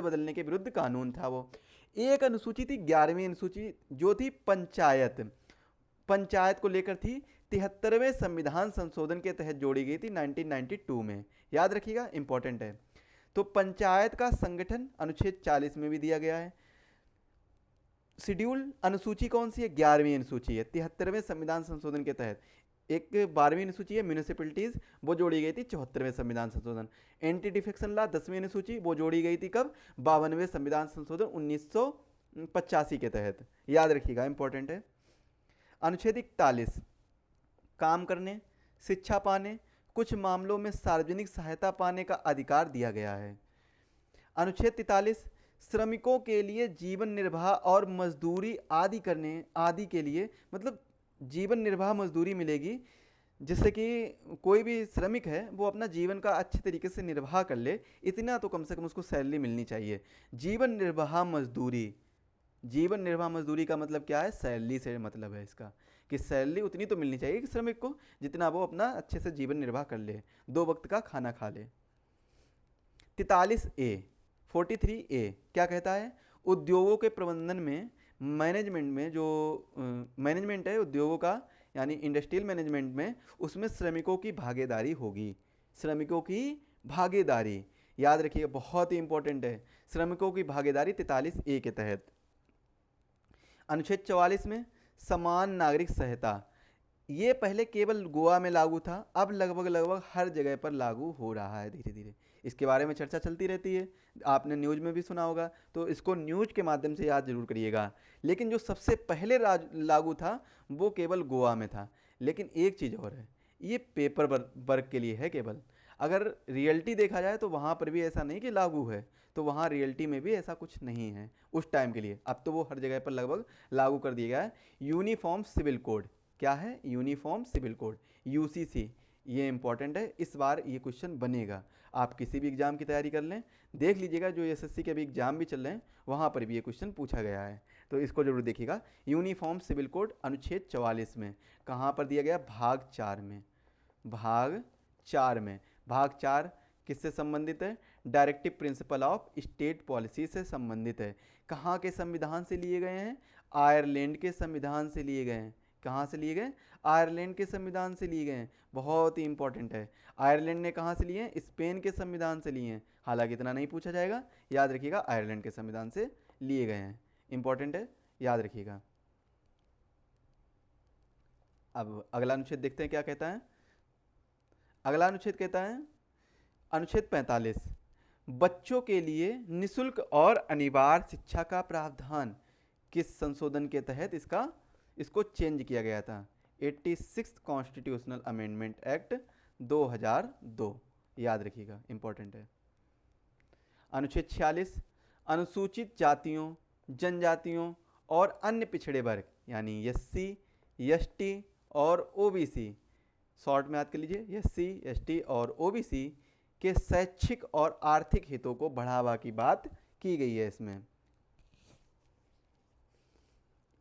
बदलने के विरुद्ध कानून था वो। एक अनुसूची थी 11वीं अनुसूची, जो थी पंचायत को लेकर थी, 73वें संविधान संशोधन के तहत जोड़ी गई थी 1992 में। याद रखिएगा, इंपॉर्टेंट है। तो पंचायत का संगठन अनुच्छेद 40 में भी दिया गया है। शेड्यूल अनुसूची कौन सी है? 11वीं अनुसूची है, 73वें संविधान संशोधन के तहत। एक 12वीं अनुसूची है म्यूनिसिपैलिटीज, वो जोड़ी गई थी 74वें संविधान संशोधन। एंटी डिफेक्शन लॉ 10वीं अनुसूची, वो जोड़ी गई थी कब? 52वें संविधान संशोधन 1985 के तहत। याद रखिएगा, इंपॉर्टेंट है। अनुच्छेद 41 काम करने, शिक्षा पाने, कुछ मामलों में सार्वजनिक सहायता पाने का अधिकार दिया गया है। अनुच्छेद 43 श्रमिकों के लिए जीवन निर्वाह और मजदूरी आदि के लिए, मतलब जीवन निर्वाह मजदूरी मिलेगी, जिससे कि कोई भी श्रमिक है वो अपना जीवन का अच्छे तरीके से निर्वाह कर ले, इतना तो कम से कम उसको सैलरी मिलनी चाहिए। जीवन निर्वाह मजदूरी का मतलब क्या है? सैलरी से मतलब है इसका, कि सैलरी उतनी तो मिलनी चाहिए कि श्रमिक को जितना वो अपना अच्छे से जीवन निर्वाह कर ले, 2 वक्त का खाना खा ले। 43A क्या कहता है? उद्योगों के प्रबंधन में मैनेजमेंट में जो मैनेजमेंट है उद्योगों का यानी इंडस्ट्रियल मैनेजमेंट में, उसमें श्रमिकों की भागीदारी होगी। श्रमिकों की भागीदारी याद रखिएगा, बहुत ही इंपॉर्टेंट है। श्रमिकों की भागीदारी 43A के तहत। अनुच्छेद 44 में समान नागरिक संहिता, ये पहले केवल गोवा में लागू था, अब लगभग हर जगह पर लागू हो रहा है धीरे धीरे। इसके बारे में चर्चा चलती रहती है, आपने न्यूज़ में भी सुना होगा, तो इसको न्यूज़ के माध्यम से याद जरूर करिएगा। लेकिन जो सबसे पहले लागू था वो केवल गोवा में था। लेकिन एक चीज़ और है, ये पेपर वर्क के लिए है केवल। अगर रियलिटी देखा जाए तो वहाँ पर भी ऐसा नहीं कि लागू है, तो वहाँ रियलिटी में भी ऐसा कुछ नहीं है उस टाइम के लिए। अब तो वो हर जगह पर लगभग लागू कर दिया गया है। यूनिफॉर्म सिविल कोड क्या है? यूनिफॉर्म सिविल कोड, यूसीसी, ये इंपॉर्टेंट है। इस बार ये क्वेश्चन बनेगा। आप किसी भी एग्जाम की तैयारी कर लें, देख लीजिएगा जो एसएससी के भी एग्जाम भी चल रहे हैं वहाँ पर भी ये क्वेश्चन पूछा गया है, तो इसको जरूर देखिएगा। यूनिफॉर्म सिविल कोड अनुच्छेद 44 में कहाँ पर दिया गया? भाग 4 में। भाग 4 में, भाग 4 किससे संबंधित है? Directive principle of state policy से संबंधित है। कहाँ के संविधान से लिए गए हैं? आयरलैंड के संविधान से लिए गए हैं। कहाँ से लिए गए? आयरलैंड के संविधान से लिए गए हैं। बहुत ही इंपॉर्टेंट है। आयरलैंड ने कहाँ से लिए हैं? स्पेन के संविधान से लिए हैं। हालांकि इतना नहीं पूछा जाएगा, याद रखिएगा आयरलैंड के संविधान से लिए गए हैं। इंपॉर्टेंट है, याद रखिएगा। अब अगला अनुच्छेद देखते हैं क्या कहता है। अगला अनुच्छेद कहता है अनुच्छेद 45, बच्चों के लिए निशुल्क और अनिवार्य शिक्षा का प्रावधान। किस संशोधन के तहत इसको चेंज किया गया था? 86 कॉन्स्टिट्यूशनल अमेंडमेंट एक्ट 2002, याद रखिएगा, इंपॉर्टेंट है। अनुच्छेद 46, अनुसूचित जातियों, जनजातियों और अन्य पिछड़े वर्ग यानी एससी, एसटी और ओबीसी, शॉर्ट में याद कर लीजिए, एससी, एसटी और ओबीसी के शैक्षिक और आर्थिक हितों को बढ़ावा की बात की गई है। इसमें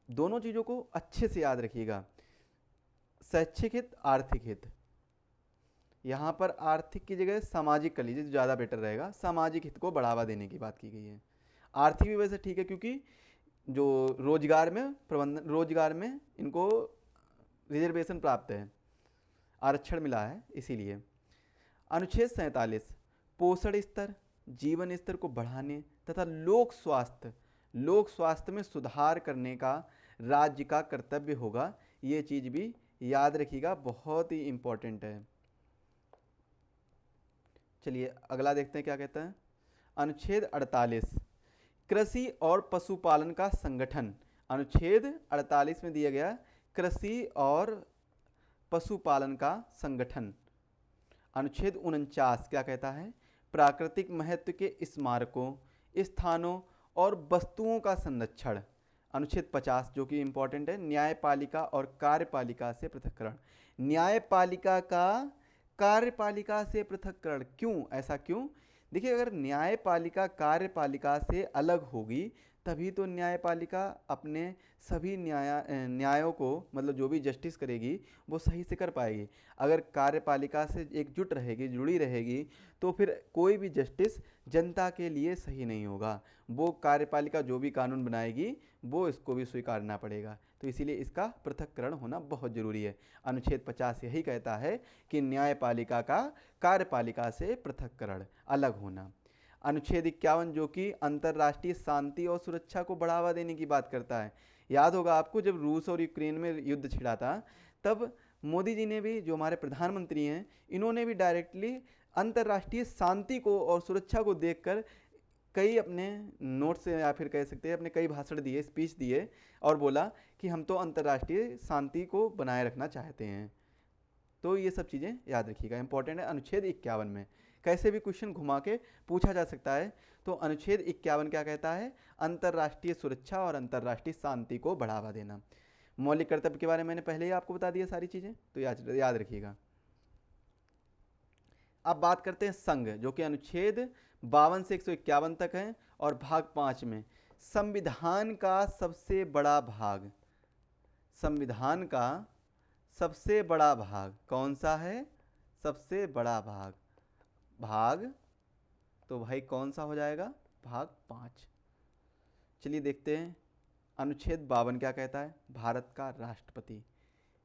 दोनों चीजों को अच्छे से याद रखिएगा, शैक्षिक हित, आर्थिक हित। यहां पर आर्थिक की जगह सामाजिक कर लीजिए, ज्यादा बेटर रहेगा। सामाजिक हित को बढ़ावा देने की बात की गई है। आर्थिक भी वैसे ठीक है, क्योंकि जो रोजगार में इनको रिजर्वेशन प्राप्त है, आरक्षण मिला है, इसीलिए। अनुच्छेद 47, पोषण स्तर, जीवन स्तर को बढ़ाने तथा लोक स्वास्थ्य में सुधार करने का राज्य का कर्तव्य होगा। ये चीज भी याद रखिएगा, बहुत ही इंपॉर्टेंट है। चलिए अगला देखते हैं क्या कहता है। अनुच्छेद 48, कृषि और पशुपालन का संगठन। अनुच्छेद 48 में दिया गया कृषि और पशुपालन का संगठन। अनुच्छेद 49 क्या कहता है? प्राकृतिक महत्व के स्मारकों, स्थानों और वस्तुओं का संरक्षण। अनुच्छेद 50 जो कि इंपॉर्टेंट है, न्यायपालिका और कार्यपालिका से पृथक्करण। न्यायपालिका का कार्यपालिका से पृथक्करण क्यों? ऐसा क्यों? देखिए, अगर न्यायपालिका कार्यपालिका से अलग होगी तभी तो न्यायपालिका अपने सभी न्यायों को, मतलब जो भी जस्टिस करेगी वो सही से कर पाएगी। अगर कार्यपालिका से एकजुट रहेगी, जुड़ी रहेगी, तो फिर कोई भी जस्टिस जनता के लिए सही नहीं होगा। वो कार्यपालिका जो भी कानून बनाएगी वो इसको भी स्वीकारना पड़ेगा। तो इसीलिए इसका पृथक्करण होना बहुत ज़रूरी है। अनुच्छेद 50 यही कहता है कि न्यायपालिका का कार्यपालिका से पृथक्करण, अलग होना। अनुच्छेद 51 जो कि अंतर्राष्ट्रीय शांति और सुरक्षा को बढ़ावा देने की बात करता है। याद होगा आपको, जब रूस और यूक्रेन में युद्ध छिड़ा था तब मोदी जी ने भी, जो हमारे प्रधानमंत्री हैं, इन्होंने भी डायरेक्टली अंतर्राष्ट्रीय शांति को और सुरक्षा को देखकर कई अपने नोट्स या फिर कह सकते हैं अपने कई भाषण दिए, स्पीच दिए और बोला कि हम तो अंतर्राष्ट्रीय शांति को बनाए रखना चाहते हैं। तो ये सब चीज़ें याद रखिएगा, इंपॉर्टेंट है। अनुच्छेद 51 में कैसे भी क्वेश्चन घुमा के पूछा जा सकता है। तो अनुच्छेद 51 क्या कहता है? अंतर्राष्ट्रीय सुरक्षा और अंतर्राष्ट्रीय शांति को बढ़ावा देना। मौलिक कर्तव्य के बारे में मैंने पहले ही आपको बता दिया सारी चीज़ें, तो याद रखिएगा। अब बात करते हैं संघ, जो कि अनुच्छेद 52 से 151 तक है और भाग 5 में संविधान का सबसे बड़ा भाग, संविधान का सबसे बड़ा भाग कौन सा है? सबसे बड़ा भाग तो भाई कौन सा हो जाएगा? भाग 5। चलिए देखते हैं। अनुच्छेद 52 क्या कहता है? भारत का राष्ट्रपति।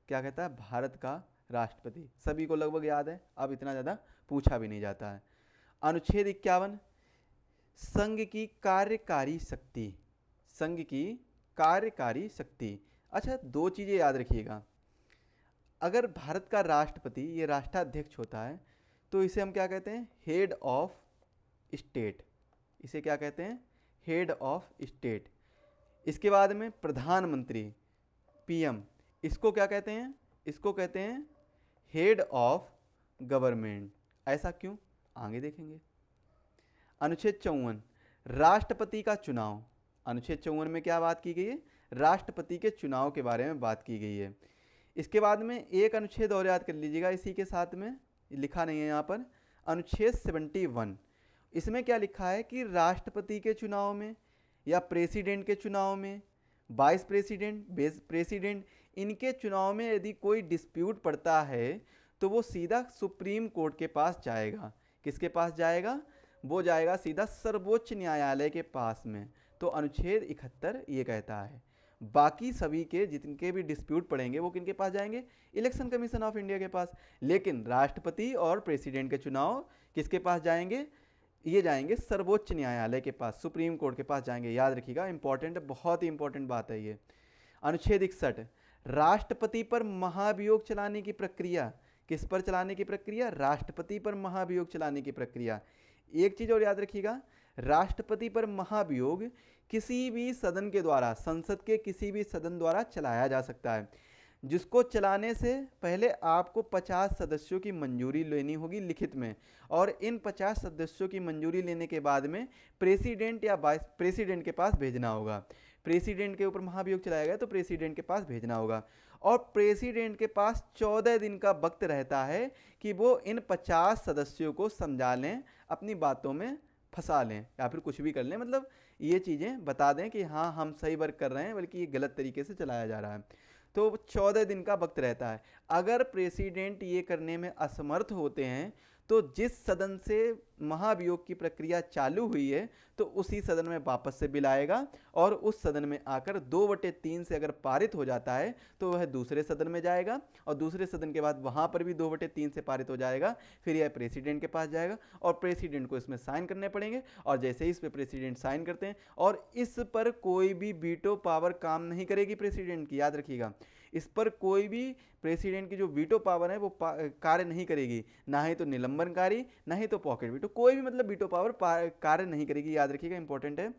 क्या कहता है? भारत का राष्ट्रपति। सभी को लगभग याद है, अब इतना ज़्यादा पूछा भी नहीं जाता है। अनुच्छेद 51 संघ की कार्यकारी शक्ति। संघ की कार्यकारी शक्ति। अच्छा, 2 चीज़ें याद रखिएगा। अगर भारत का राष्ट्रपति ये राष्ट्राध्यक्ष होता है तो इसे हम क्या कहते हैं? Head of state. इसे क्या कहते हैं? Head of state. इसके बाद में प्रधानमंत्री पीएम, इसको क्या कहते हैं? इसको कहते हैं हेड ऑफ गवर्नमेंट। ऐसा क्यों? आगे देखेंगे। अनुच्छेद 54 राष्ट्रपति का चुनाव। अनुच्छेद 54 में क्या बात की गई है? राष्ट्रपति के चुनाव के बारे में बात की गई है। इसके बाद में एक अनुच्छेद और याद कर लीजिएगा, इसी के साथ में लिखा नहीं है यहाँ पर, अनुच्छेद 71। इसमें क्या लिखा है कि राष्ट्रपति के चुनाव में या प्रेसिडेंट के चुनाव में, वाइस प्रेसिडेंट, प्रेसिडेंट, इनके चुनाव में यदि कोई डिस्प्यूट पड़ता है तो वो सीधा सुप्रीम कोर्ट के पास जाएगा। किसके पास जाएगा? वो जाएगा सीधा सर्वोच्च न्यायालय के पास में। तो अनुच्छेद 71 ये कहता है। बाकी सभी के जिनके भी डिस्प्यूट पड़ेंगे वो किनके पास जाएंगे? इलेक्शन कमीशन ऑफ इंडिया के पास। लेकिन राष्ट्रपति और प्रेसिडेंट के चुनाव किसके पास जाएंगे? ये जाएंगे सर्वोच्च न्यायालय के पास, सुप्रीम कोर्ट के पास जाएंगे। याद रखिएगा, इंपॉर्टेंट, बहुत ही इंपॉर्टेंट बात है ये। अनुच्छेद 61 राष्ट्रपति पर महाभियोग चलाने की प्रक्रिया। किस पर चलाने की प्रक्रिया? राष्ट्रपति पर महाभियोग चलाने की प्रक्रिया। एक चीज और याद रखिएगा, राष्ट्रपति पर महाभियोग किसी भी सदन के द्वारा, संसद के किसी भी सदन द्वारा चलाया जा सकता है, जिसको चलाने से पहले आपको 50 सदस्यों की मंजूरी लेनी होगी लिखित में, और इन 50 सदस्यों की मंजूरी लेने के बाद में प्रेसिडेंट या वाइस प्रेसिडेंट के पास भेजना होगा। प्रेसिडेंट के ऊपर महाभियोग चलाया गया तो प्रेसिडेंट के पास भेजना होगा, और प्रेसिडेंट के पास 14 दिन का वक्त रहता है कि वो इन 50 सदस्यों को समझा लें, अपनी बातों में फंसा लें या फिर कुछ भी कर लें, मतलब ये चीज़ें बता दें कि हाँ हम सही वर्क कर रहे हैं बल्कि ये गलत तरीके से चलाया जा रहा है। तो 14 दिन का वक्त रहता है। अगर प्रेसिडेंट ये करने में असमर्थ होते हैं तो जिस सदन से महाभियोग की प्रक्रिया चालू हुई है तो उसी सदन में वापस से बिल आएगा, और उस सदन में आकर 2/3 से अगर पारित हो जाता है तो वह दूसरे सदन में जाएगा, और दूसरे सदन के बाद वहाँ पर भी 2/3 से पारित हो जाएगा। फिर यह प्रेसिडेंट के पास जाएगा और प्रेसिडेंट को इसमें साइन करने पड़ेंगे, और जैसे ही इस पर प्रेसिडेंट साइन करते हैं, और इस पर कोई भी वीटो पावर काम नहीं करेगी प्रेसिडेंट की। याद रखिएगा, इस पर कोई भी प्रेसिडेंट की जो वीटो पावर है वो कार्य नहीं करेगी, ना ही तो निलंबनकारी, ना ही तो पॉकेट वीटो, कोई भी मतलब वीटो पावर कार्य नहीं करेगी। याद रखिएगा, इंपॉर्टेंट है।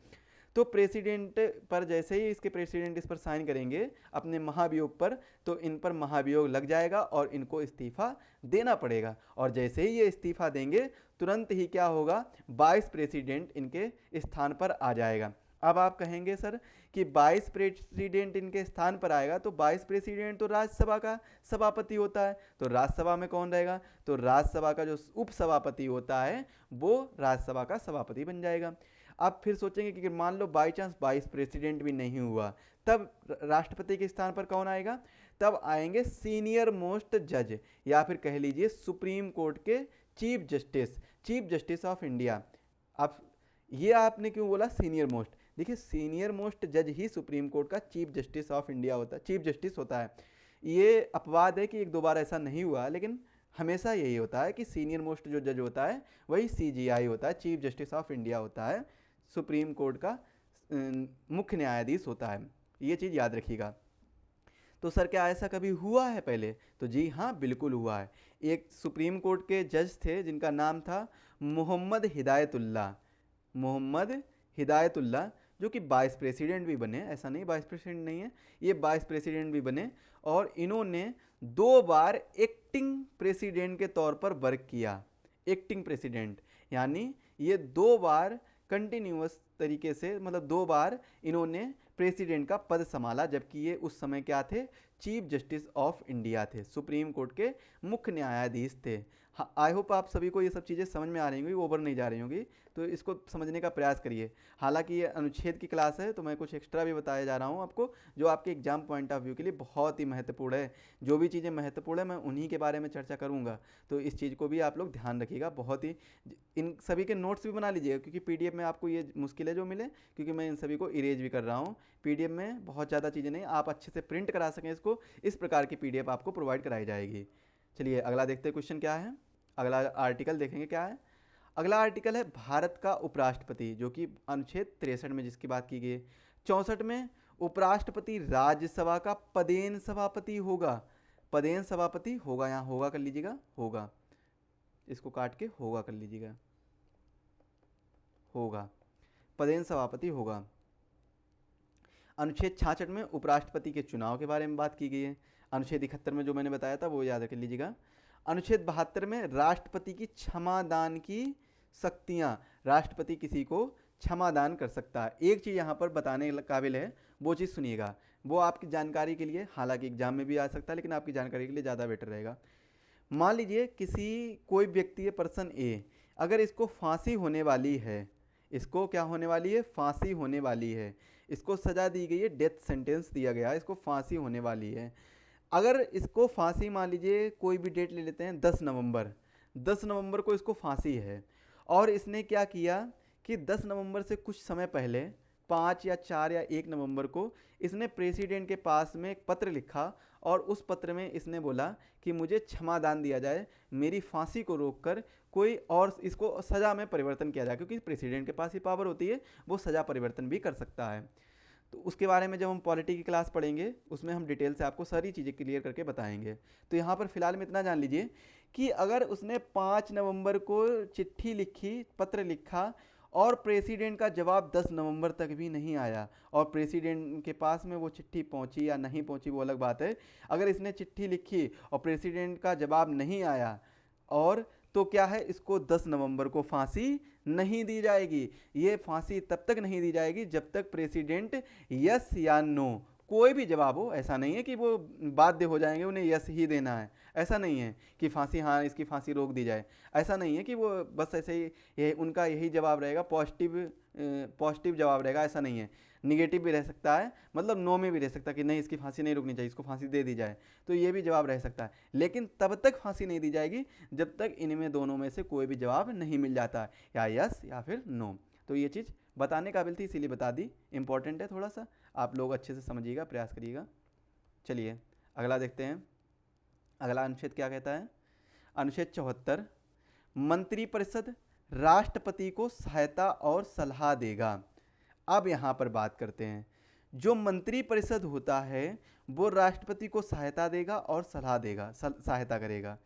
तो प्रेसिडेंट पर जैसे ही इसके प्रेसिडेंट इस पर साइन करेंगे अपने महाभियोग पर, तो इन पर महाभियोग लग जाएगा और इनको इस्तीफा देना पड़ेगा, और जैसे ही ये इस्तीफा देंगे तुरंत ही क्या होगा? वाइस प्रेसिडेंट इनके स्थान पर आ जाएगा। अब आप कहेंगे सर कि वाइस प्रेसिडेंट इनके स्थान पर आएगा, तो वाइस प्रेसिडेंट तो राज्यसभा का सभापति होता है, तो राज्यसभा में कौन रहेगा? तो राज्यसभा का जो उपसभापति होता है वो राज्यसभा का सभापति बन जाएगा। आप फिर सोचेंगे कि मान लो बाई चांस वाइस प्रेसिडेंट भी नहीं हुआ, तब राष्ट्रपति के स्थान पर कौन आएगा? तब आएंगे सीनियर मोस्ट जज, या फिर कह लीजिए सुप्रीम कोर्ट के चीफ जस्टिस ऑफ इंडिया। आप ये आपने क्यों बोला सीनियर मोस्ट? देखिए, सीनियर मोस्ट जज ही सुप्रीम कोर्ट का चीफ जस्टिस ऑफ इंडिया होता है, चीफ जस्टिस होता है। ये अपवाद है कि एक दो बार ऐसा नहीं हुआ, लेकिन हमेशा यही होता है कि सीनियर मोस्ट जो जज होता है वही सीजीआई होता है, चीफ जस्टिस ऑफ इंडिया होता है, सुप्रीम कोर्ट का मुख्य न्यायाधीश होता है। ये चीज़ याद रखिएगा। तो सर क्या ऐसा कभी हुआ है पहले? तो जी हाँ, बिल्कुल हुआ है। एक सुप्रीम कोर्ट के जज थे जिनका नाम था मोहम्मद हिदायतुल्लाह, जो कि वाइस प्रेसिडेंट भी बने। ऐसा नहीं वाइस प्रेसिडेंट नहीं है, ये वाइस प्रेसिडेंट भी बने, और इन्होंने 2 बार एक्टिंग प्रेसिडेंट के तौर पर वर्क किया। एक्टिंग प्रेसिडेंट यानी ये 2 बार कंटिन्यूअस तरीके से, मतलब 2 बार इन्होंने प्रेसिडेंट का पद संभाला, जबकि ये उस समय क्या थे? चीफ जस्टिस ऑफ इंडिया थे, सुप्रीम कोर्ट के मुख्य न्यायाधीश थे। हाँ, आई होप आप सभी को ये सब चीज़ें समझ में आ रही होंगी, ओवर नहीं जा रही होंगी, तो इसको समझने का प्रयास करिए। हालांकि ये अनुच्छेद की क्लास है तो मैं कुछ एक्स्ट्रा भी बताया जा रहा हूँ आपको, जो आपके एग्जाम पॉइंट ऑफ व्यू के लिए बहुत ही महत्वपूर्ण है। जो भी चीज़ें महत्वपूर्ण है मैं उन्हीं के बारे में चर्चा करूँगा, तो इस चीज़ को भी आप लोग ध्यान रखिएगा। बहुत ही इन सभी के नोट्स भी बना लीजिएगा, क्योंकि पीडीएफ में आपको ये मुश्किल है जो मिले, क्योंकि मैं इन सभी को इरेज भी कर रहा हूँ। पीडीएफ में बहुत ज़्यादा चीज़ें नहीं, आप अच्छे से प्रिंट करा सकें इसको, इस प्रकार की पीडीएफ आपको प्रोवाइड कराई जाएगी। चलिए अगला देखते हैं क्वेश्चन क्या है। अगला आर्टिकल देखेंगे क्या है। अगला आर्टिकल है भारत का उपराष्ट्रपति, जो कि अनुच्छेद 63 में जिसकी बात की गई है। 64 में उपराष्ट्रपति राज्यसभा का पदेन सभापति होगा। पदेन सभापति होगा, यहाँ होगा कर लीजिएगा, होगा, इसको काट के होगा कर लीजिएगा, होगा, पदेन सभापति होगा। अनुच्छेद 66 में उपराष्ट्रपति के चुनाव के बारे में बात की गई है। अनुच्छेद 71 में जो मैंने बताया था वो याद रख लीजिएगा। अनुच्छेद 72 में राष्ट्रपति की क्षमादान की शक्तियां, राष्ट्रपति किसी को क्षमादान कर सकता है। एक चीज़ यहाँ पर बताने काबिल है, वो चीज़ सुनिएगा, वो आपकी जानकारी के लिए, हालांकि एग्जाम में भी आ सकता है लेकिन आपकी जानकारी के लिए ज़्यादा बेटर रहेगा। मान लीजिए कोई व्यक्ति है, पर्सन ए, अगर इसको फांसी होने वाली है, इसको क्या होने वाली है, फांसी होने वाली है, इसको सज़ा दी गई है, डेथ सेंटेंस दिया गया है, इसको फांसी होने वाली है। अगर इसको फांसी, मान लीजिए कोई भी डेट ले लेते हैं, 10 नवंबर, 10 नवंबर को इसको फांसी है, और इसने क्या किया कि 10 नवंबर से कुछ समय पहले 5 या 4 या 1 नवंबर को इसने प्रेसिडेंट के पास में एक पत्र लिखा, और उस पत्र में इसने बोला कि मुझे क्षमादान दिया जाए, मेरी फांसी को रोककर कोई और इसको सज़ा में परिवर्तन किया जाए, क्योंकि प्रेसिडेंट के पास ही पावर होती है, वो सज़ा परिवर्तन भी कर सकता है। तो उसके बारे में जब हम पॉलिटी की क्लास पढ़ेंगे उसमें हम डिटेल से आपको सारी चीज़ें क्लियर करके बताएंगे। तो यहाँ पर फिलहाल में इतना जान लीजिए कि अगर उसने 5 नवंबर को चिट्ठी लिखी, पत्र लिखा, और प्रेसिडेंट का जवाब 10 नवंबर तक भी नहीं आया, और प्रेसिडेंट के पास में वो चिट्ठी पहुंची या नहीं पहुंची वो अलग बात है, अगर इसने चिट्ठी लिखी और प्रेसिडेंट का जवाब नहीं आया, और तो क्या है, इसको 10 नवंबर को फांसी नहीं दी जाएगी। ये फांसी तब तक नहीं दी जाएगी जब तक प्रेसिडेंट यस या नो कोई भी जवाब हो। ऐसा नहीं है कि वो बाध्य हो जाएंगे, उन्हें यस ही देना है, ऐसा नहीं है कि फांसी, हाँ इसकी फांसी रोक दी जाए, ऐसा नहीं है कि वो बस ऐसे ही उनका यही जवाब रहेगा, पॉजिटिव जवाब रहेगा, ऐसा नहीं है। निगेटिव भी रह सकता है, मतलब नो में भी रह सकता है कि नहीं इसकी फांसी नहीं रुकनी चाहिए, इसको फांसी दे दी जाए, तो ये भी जवाब रह सकता है। लेकिन तब तक फांसी नहीं दी जाएगी जब तक इनमें दोनों में से कोई भी जवाब नहीं मिल जाता, या यस या फिर नो। तो ये चीज़ बताने काबिल थी, इसीलिए बता दी, इंपॉर्टेंट है, थोड़ा सा आप लोग अच्छे से समझिएगा, प्रयास करिएगा। चलिए अगला देखते हैं। अगला अनुच्छेद क्या कहता है। अनुच्छेद 74, मंत्रिपरिषद राष्ट्रपति को सहायता और सलाह देगा। अब यहाँ पर बात करते हैं, जो मंत्रिपरिषद होता है वो राष्ट्रपति को सहायता देगा और सलाह देगा, सहायता करेगा।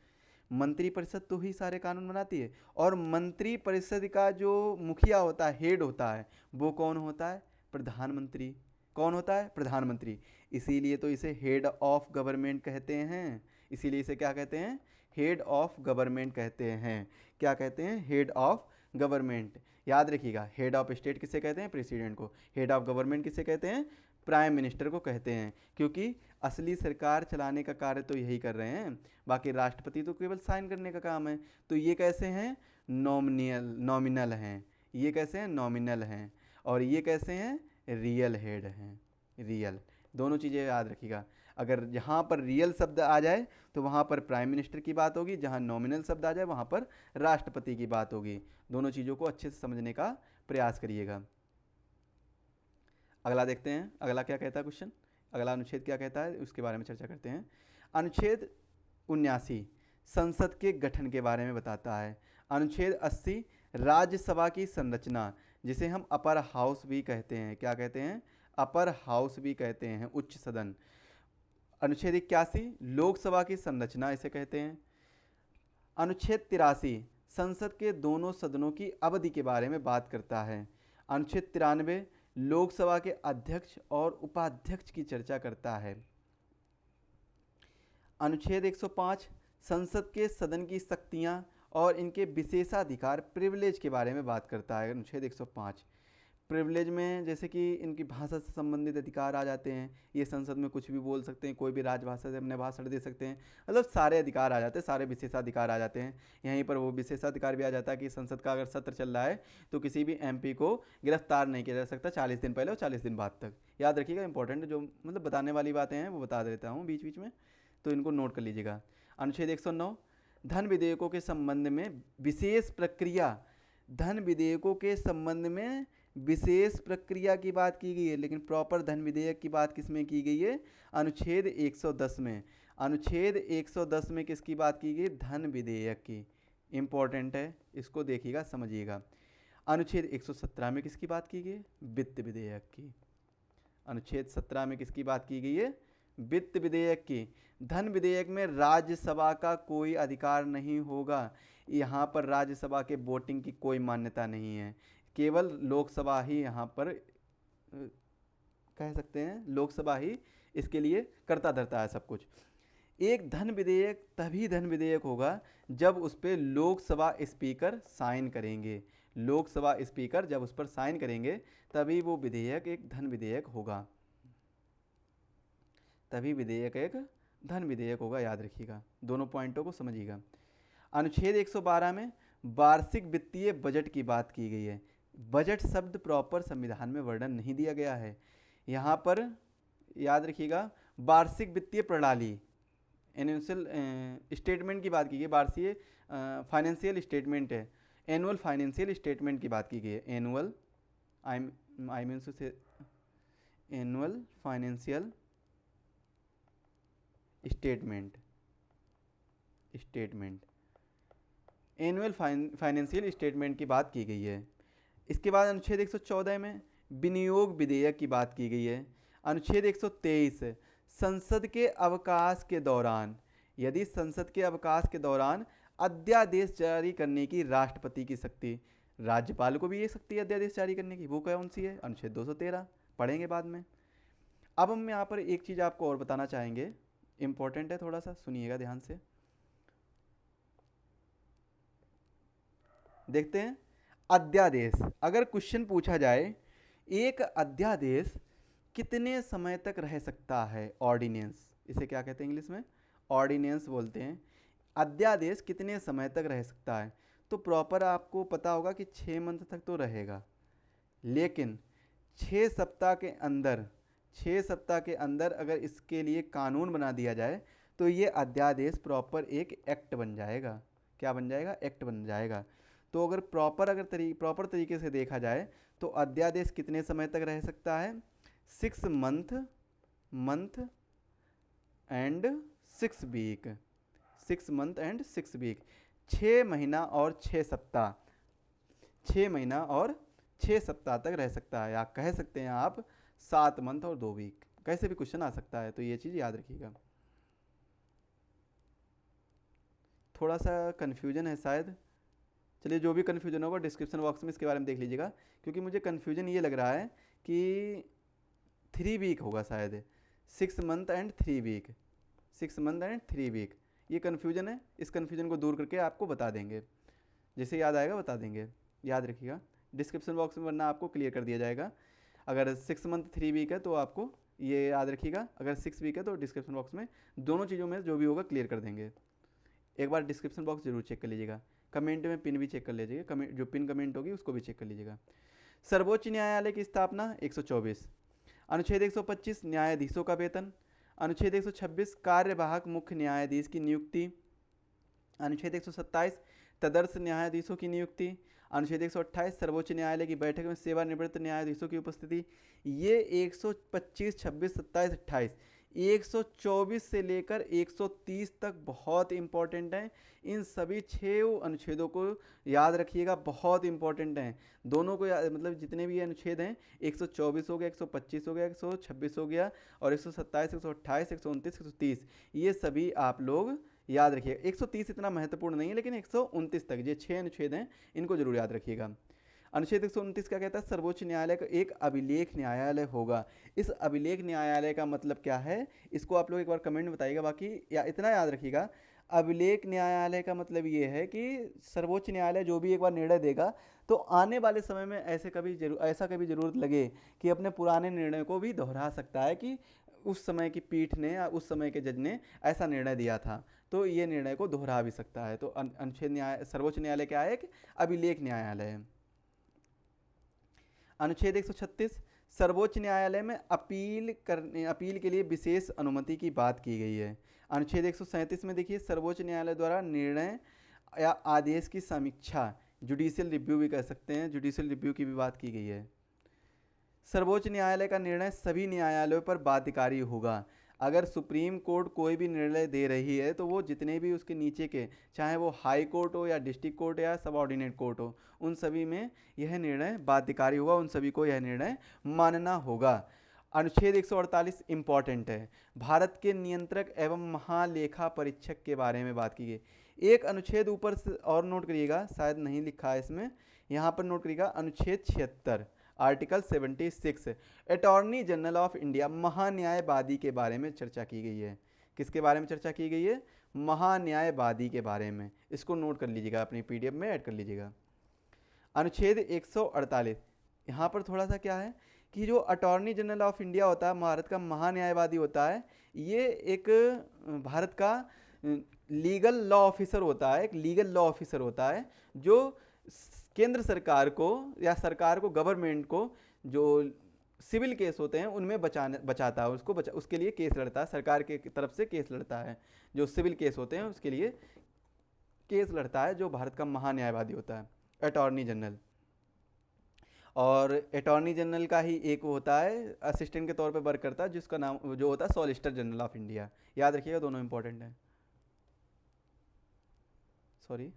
मंत्रिपरिषद तो ही सारे कानून बनाती है, और मंत्रिपरिषद का जो मुखिया होता है, हेड होता है, वो कौन होता है, प्रधानमंत्री। कौन होता है, प्रधानमंत्री। इसीलिए तो इसे हेड ऑफ गवर्नमेंट कहते हैं, इसीलिए इसे क्या कहते हैं, हेड ऑफ गवर्नमेंट कहते हैं। क्या कहते हैं, हेड ऑफ गवर्नमेंट। याद रखिएगा, हेड ऑफ स्टेट किसे कहते हैं, प्रेसिडेंट को। हेड ऑफ गवर्नमेंट किसे कहते हैं, प्राइम मिनिस्टर को कहते हैं, क्योंकि असली सरकार चलाने का कार्य तो यही कर रहे हैं, बाकी राष्ट्रपति तो केवल साइन करने का काम है। तो ये कैसे हैं, नॉमिनल हैं, ये कैसे हैं, नॉमिनल हैं, और ये कैसे हैं, रियल हेड हैं, रियल। दोनों चीज़ें याद रखिएगा, अगर जहाँ पर रियल शब्द आ जाए तो वहाँ पर प्राइम मिनिस्टर की बात होगी, जहाँ नॉमिनल शब्द आ जाए वहाँ पर राष्ट्रपति की बात होगी। दोनों चीज़ों को अच्छे से समझने का प्रयास करिएगा। अगला देखते हैं, अगला क्या कहता है क्वेश्चन, अगला अनुच्छेद क्या कहता है उसके बारे में चर्चा करते हैं। अनुच्छेद 79 संसद के गठन के बारे में बताता है। अनुच्छेद 80 राज्यसभा की संरचना, जिसे हम अपर हाउस भी कहते हैं। क्या कहते हैं, अपर हाउस भी कहते हैं, उच्च सदन। अनुच्छेद 81 लोकसभा की संरचना इसे कहते हैं। अनुच्छेद 83 संसद के दोनों सदनों की अवधि के बारे में बात करता है। अनुच्छेद 93 लोकसभा के अध्यक्ष और उपाध्यक्ष की चर्चा करता है। अनुच्छेद 105 संसद के सदन की शक्तियां और इनके विशेषाधिकार, प्रिविलेज के बारे में बात करता है। अनुच्छेद 105 प्रिविलेज में जैसे कि इनकी भाषा से संबंधित अधिकार आ जाते हैं, ये संसद में कुछ भी बोल सकते हैं, कोई भी राजभाषा से अपने भाषण दे सकते हैं, मतलब सारे अधिकार आ जाते हैं, सारे विशेषाधिकार आ जाते हैं। यहीं पर वो विशेषाधिकार भी आ जाता है कि संसद का अगर सत्र चल रहा है तो किसी भी एमपी को गिरफ्तार नहीं किया जा सकता 40 दिन पहले और 40 दिन बाद तक। याद रखिएगा, इंपॉर्टेंट जो मतलब बताने वाली बातें हैं वो बता देता हूँ बीच बीच में, तो इनको नोट कर लीजिएगा। अनुच्छेद 109, धन विधेयकों के संबंध में विशेष प्रक्रिया, धन विधेयकों के संबंध में विशेष प्रक्रिया की बात की गई है, लेकिन प्रॉपर धन विधेयक की बात किस में की गई है? अनुच्छेद 110 में। अनुच्छेद 110 में किसकी बात की गई? धन विधेयक की। इंपॉर्टेंट है, इसको देखिएगा, समझिएगा। अनुच्छेद 117 में किसकी बात की गई? वित्त विधेयक की। अनुच्छेद 17 में किसकी बात की गई है? वित्त विधेयक की। धन विधेयक में राज्यसभा का कोई अधिकार नहीं होगा। यहाँ पर राज्यसभा के वोटिंग की कोई मान्यता नहीं है, केवल लोकसभा ही यहाँ पर कह सकते हैं, लोकसभा ही इसके लिए करता धरता है सब कुछ। एक धन विधेयक तभी धन विधेयक होगा जब उस पर लोकसभा स्पीकर साइन करेंगे। लोकसभा स्पीकर जब उस पर साइन करेंगे तभी वो विधेयक एक धन विधेयक होगा, तभी विधेयक एक धन विधेयक होगा। याद रखिएगा, दोनों पॉइंटों को समझिएगा। अनुच्छेद 112 में वार्षिक वित्तीय बजट की बात की गई है। बजट शब्द प्रॉपर संविधान में वर्णन नहीं दिया गया है। यहाँ पर याद रखिएगा, वार्षिक वित्तीय प्रणाली, एनुअल स्टेटमेंट की बात की गई, वार्षिक फाइनेंशियल स्टेटमेंट है, एनुअल फाइनेंशियल स्टेटमेंट की बात की गई है। एनुअल आई मीन से annual financial statement, annual financial statement की बात की गई है। इसके बाद अनुच्छेद 114 में विनियोग विधेयक की बात की गई है। अनुच्छेद 123, संसद के अवकाश के दौरान, यदि संसद के अवकाश के दौरान अध्यादेश जारी करने की राष्ट्रपति की शक्ति, राज्यपाल को भी ये शक्ति है अध्यादेश जारी करने की, वो कौन सी है? अनुच्छेद 213, पढ़ेंगे बाद में। अब हम यहाँ पर एक चीज़ आपको और बताना चाहेंगे, इंपॉर्टेंट है, थोड़ा सा सुनिएगा ध्यान से। देखते हैं अध्यादेश, अगर क्वेश्चन पूछा जाए एक अध्यादेश कितने समय तक रह सकता है? ऑर्डिनेंस, इसे क्या कहते हैं इंग्लिश में? ऑर्डिनेंस बोलते हैं। अध्यादेश कितने समय तक रह सकता है? तो प्रॉपर आपको पता होगा कि 6 मंथ तक तो रहेगा, लेकिन 6 सप्ताह के अंदर, 6 सप्ताह के अंदर अगर इसके लिए कानून बना दिया जाए तो ये अध्यादेश प्रॉपर एक एक्ट बन जाएगा। क्या बन जाएगा? एक्ट बन जाएगा। तो अगर प्रॉपर तरीके से देखा जाए तो अध्यादेश कितने समय तक रह सकता है? 6 month and 6 week, 6 month and 6 week, 6 महीना और 6 सप्ताह, 6 महीना और 6 सप्ताह तक रह सकता है। या कह सकते हैं आप 7 मंथ और 2 वीक, कैसे भी क्वेश्चन आ सकता है, तो ये चीज़ याद रखिएगा। थोड़ा सा कन्फ्यूजन है शायद, चलिए जो भी कन्फ्यूजन होगा डिस्क्रिप्शन बॉक्स में इसके बारे में देख लीजिएगा, क्योंकि मुझे कन्फ्यूजन ये लग रहा है कि 3 वीक होगा शायद, 6 month and 3 week, 6 month and 3 week, ये कन्फ्यूजन है। इस कन्फ्यूजन को दूर करके आपको बता देंगे, जैसे याद आएगा बता देंगे। याद रखिएगा, डिस्क्रिप्शन बॉक्स में वरना आपको क्लियर कर दिया जाएगा। अगर 6 मंथ 3 वीक है तो आपको ये याद रखिएगा, अगर 6 वीक है तो डिस्क्रिप्शन बॉक्स में दोनों चीज़ों में जो भी होगा क्लियर कर देंगे। एक बार डिस्क्रिप्शन बॉक्स जरूर चेक कर लीजिएगा, कमेंट में पिन भी चेक कर लीजिएगा, कमेंट जो पिन कमेंट होगी उसको भी चेक कर लीजिएगा। सर्वोच्च न्यायालय की स्थापना 124। अनुच्छेद 125 न्यायाधीशों का वेतन। अनुच्छेद 126 कार्यवाहक मुख्य न्यायाधीश की नियुक्ति। अनुच्छेद 127 तदर्थ न्यायाधीशों की नियुक्ति। अनुच्छेद 128 सर्वोच्च न्यायालय की बैठक में सेवानिवृत्त न्यायाधीशों की उपस्थिति। ये 125, 26, 27, 28, 124 से लेकर 130 तक बहुत इंपॉर्टेंट हैं। इन सभी 6 अनुच्छेदों को याद रखिएगा, बहुत इंपॉर्टेंट हैं। दोनों को मतलब जितने भी अनुच्छेद हैं, 124 हो गया, 125 हो गया, 126 हो गया, और 127, 128, 129, 130, ये सभी आप लोग याद रखिएगा। 130 इतना महत्वपूर्ण नहीं है, लेकिन 129 तक ये 6 अनुच्छेद हैं, इनको जरूर याद रखिएगा। अनुच्छेद 129 क्या कहता है? सर्वोच्च न्यायालय का एक अभिलेख न्यायालय होगा। इस अभिलेख न्यायालय का मतलब क्या है, इसको आप लोग एक बार कमेंट में बताइएगा। बाकी या इतना याद रखिएगा, अभिलेख न्यायालय का मतलब ये है कि सर्वोच्च न्यायालय जो भी एक बार निर्णय देगा तो आने वाले समय में ऐसा कभी ज़रूरत लगे कि अपने पुराने निर्णय को भी दोहरा सकता है कि उस समय की पीठ ने या उस समय के जज ने ऐसा निर्णय दिया था, तो ये निर्णय को दोहरा भी सकता है। तो अनुच्छेद न्याय सर्वोच्च न्यायालय क्या है कि अभिलेख न्यायालय है। अनुच्छेद 136 सर्वोच्च न्यायालय में अपील के लिए विशेष अनुमति की बात की गई है। अनुच्छेद 137 में देखिए सर्वोच्च न्यायालय द्वारा निर्णय या आदेश की समीक्षा, जुडिशियल रिव्यू भी कह सकते हैं, जुडिशियल रिव्यू की भी बात की गई है। सर्वोच्च न्यायालय का निर्णय सभी न्यायालयों पर बाध्यकारी होगा। अगर सुप्रीम कोर्ट कोई भी निर्णय दे रही है तो वो जितने भी उसके नीचे के, चाहे वो हाई कोर्ट हो या डिस्ट्रिक्ट कोर्ट या सबऑर्डिनेट कोर्ट हो, उन सभी में यह निर्णय बाध्यकारी होगा, उन सभी को यह निर्णय मानना होगा। अनुच्छेद 148 इम्पॉर्टेंट है, भारत के नियंत्रक एवं महालेखा परीक्षक के बारे में बात की गई। एक अनुच्छेद ऊपर से और नोट करिएगा, शायद नहीं लिखा है इसमें, यहाँ पर नोट करिएगा, अनुच्छेद 76 article 76 attorney general of India, महान्यायवादी के बारे में चर्चा की गई है। किसके बारे में चर्चा की गई है? महान्यायवादी के बारे में। इसको नोट कर लीजिएगा, अपनी पीडीएफ में ऐड कर लीजिएगा। अनुच्छेद 148, यहाँ पर थोड़ा सा क्या है कि जो अटॉर्नी जनरल ऑफ इंडिया होता है, भारत का महान्यायवादी होता है, ये एक भारत का लीगल लॉ ऑफिसर होता है, एक लीगल लॉ ऑफिसर होता है जो केंद्र सरकार को या सरकार को, गवर्नमेंट को जो सिविल केस होते हैं उनमें बचाता है, उसके लिए केस लड़ता है, सरकार के तरफ से केस लड़ता है। जो सिविल केस होते हैं उसके लिए केस लड़ता है जो भारत का महान्यायवादी होता है, अटॉर्नी जनरल। और अटॉर्नी जनरल का ही एक होता है, असिस्टेंट के तौर पे वर्क करता है, जिसका नाम जो होता है सॉलिसिटर जनरल ऑफ इंडिया। याद रखिएगा, दोनों इंपॉर्टेंट हैं। सॉरी,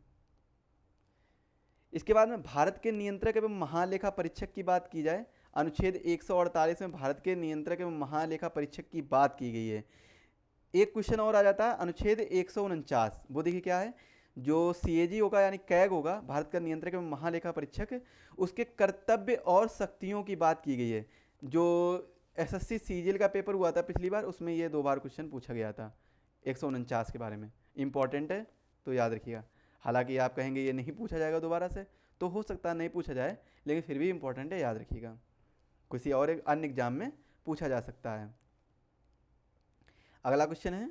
इसके बाद में भारत के नियंत्रक एवं महालेखा परीक्षक की बात की जाए, अनुच्छेद 148 में भारत के नियंत्रक एवं महालेखा परीक्षक की बात की गई है। एक क्वेश्चन और आ जाता है, अनुच्छेद 149, वो देखिए क्या है, जो सीएजी होगा यानी कैग होगा, भारत का नियंत्रक एवं महालेखा परीक्षक, उसके कर्तव्य और शक्तियों की बात की गई है। जो एसएससी सीजीएल का पेपर हुआ था पिछली बार, उसमें ये 2 बार क्वेश्चन पूछा गया था 149 के बारे में। इंपॉर्टेंट है तो याद रखिएगा। हालांकि आप कहेंगे ये नहीं पूछा जाएगा दोबारा से, तो हो सकता है नहीं पूछा जाए, लेकिन फिर भी इंपॉर्टेंट है, याद रखिएगा। किसी और एक अन्य एग्जाम में पूछा जा सकता है। अगला क्वेश्चन है,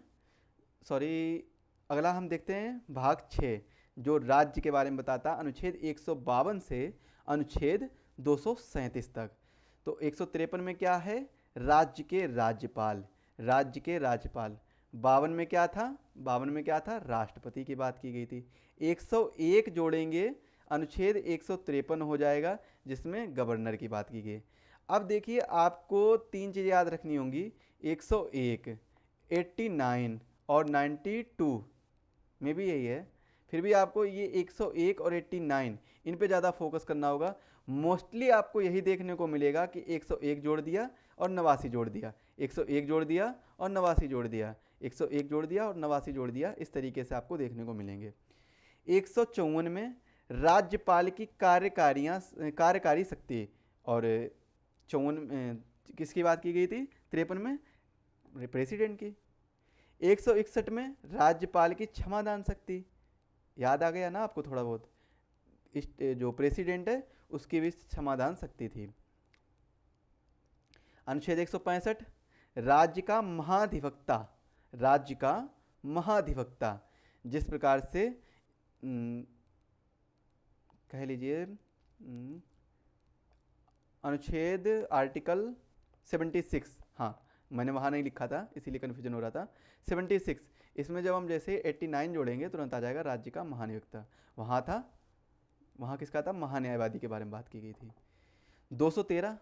अगला हम देखते हैं भाग 6, जो राज्य के बारे में बताता है, अनुच्छेद 152 से अनुच्छेद 237 तक। तो 153 में क्या है? राज्य के राज्यपाल, राज्य के राज्यपाल। 52 में क्या था? 52 में क्या था? राष्ट्रपति की बात की गई थी। 101 जोड़ेंगे, अनुच्छेद 153 हो जाएगा, जिसमें गवर्नर की बात की गई। अब देखिए, आपको 3 चीज़ें याद रखनी होंगी, 101, 89 और 92 में भी यही है। फिर भी आपको ये 101 और 89 इन पे ज़्यादा फोकस करना होगा। मोस्टली आपको यही देखने को मिलेगा कि 101 जोड़ दिया और 89 जोड़ दिया, 101 जोड़ दिया और 89 जोड़ दिया, 101 जोड़ दिया और 89 जोड़ दिया, इस तरीके से आपको देखने को मिलेंगे। 154 में राज्यपाल की कार्यकारी शक्ति, और 54 किसकी बात की गई थी? 53 में प्रेसिडेंट की। 161 में राज्यपाल की क्षमादान शक्ति। याद आ गया ना आपको थोड़ा बहुत? जो प्रेसिडेंट है उसकी भी क्षमादान शक्ति थी। अनुच्छेद 165 राज्य का महाधिवक्ता, राज्य का महाधिवक्ता, जिस प्रकार से कह लीजिए अनुच्छेद आर्टिकल 76, हाँ मैंने वहाँ नहीं लिखा था इसीलिए कन्फ्यूजन हो रहा था। 76, इसमें जब हम जैसे 89 जोड़ेंगे तुरंत आ जाएगा राज्य का महाधिवक्ता। वहाँ था, वहाँ किसका था? महान्यायवादी के बारे में बात की गई थी। 213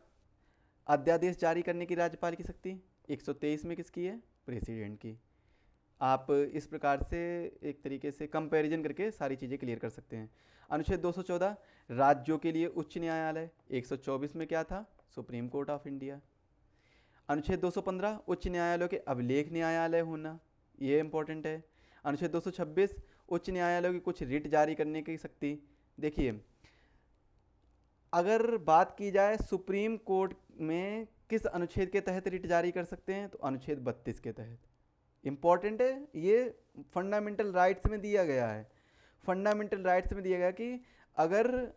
अध्यादेश जारी करने की राज्यपाल की शक्ति, 123 में किसकी है? प्रेसिडेंट की। आप इस प्रकार से एक तरीके से कंपैरिजन करके सारी चीज़ें क्लियर कर सकते हैं। अनुच्छेद 214 राज्यों के लिए उच्च न्यायालय, 124 में क्या था? Supreme court of India. अनुच्छेद 215 उच्च न्यायालयों के अभिलेख न्यायालय होना, ये इंपॉर्टेंट है। अनुच्छेद 226 उच्च न्यायालयों की कुछ रिट जारी करने की शक्ति। देखिए, अगर बात की जाए सुप्रीम कोर्ट में किस अनुच्छेद के तहत रिट जारी कर सकते हैं, तो अनुच्छेद 32 के तहत। इम्पॉर्टेंट है ये, फंडामेंटल राइट्स में दिया गया है। फंडामेंटल राइट्स में दिया गया कि अगर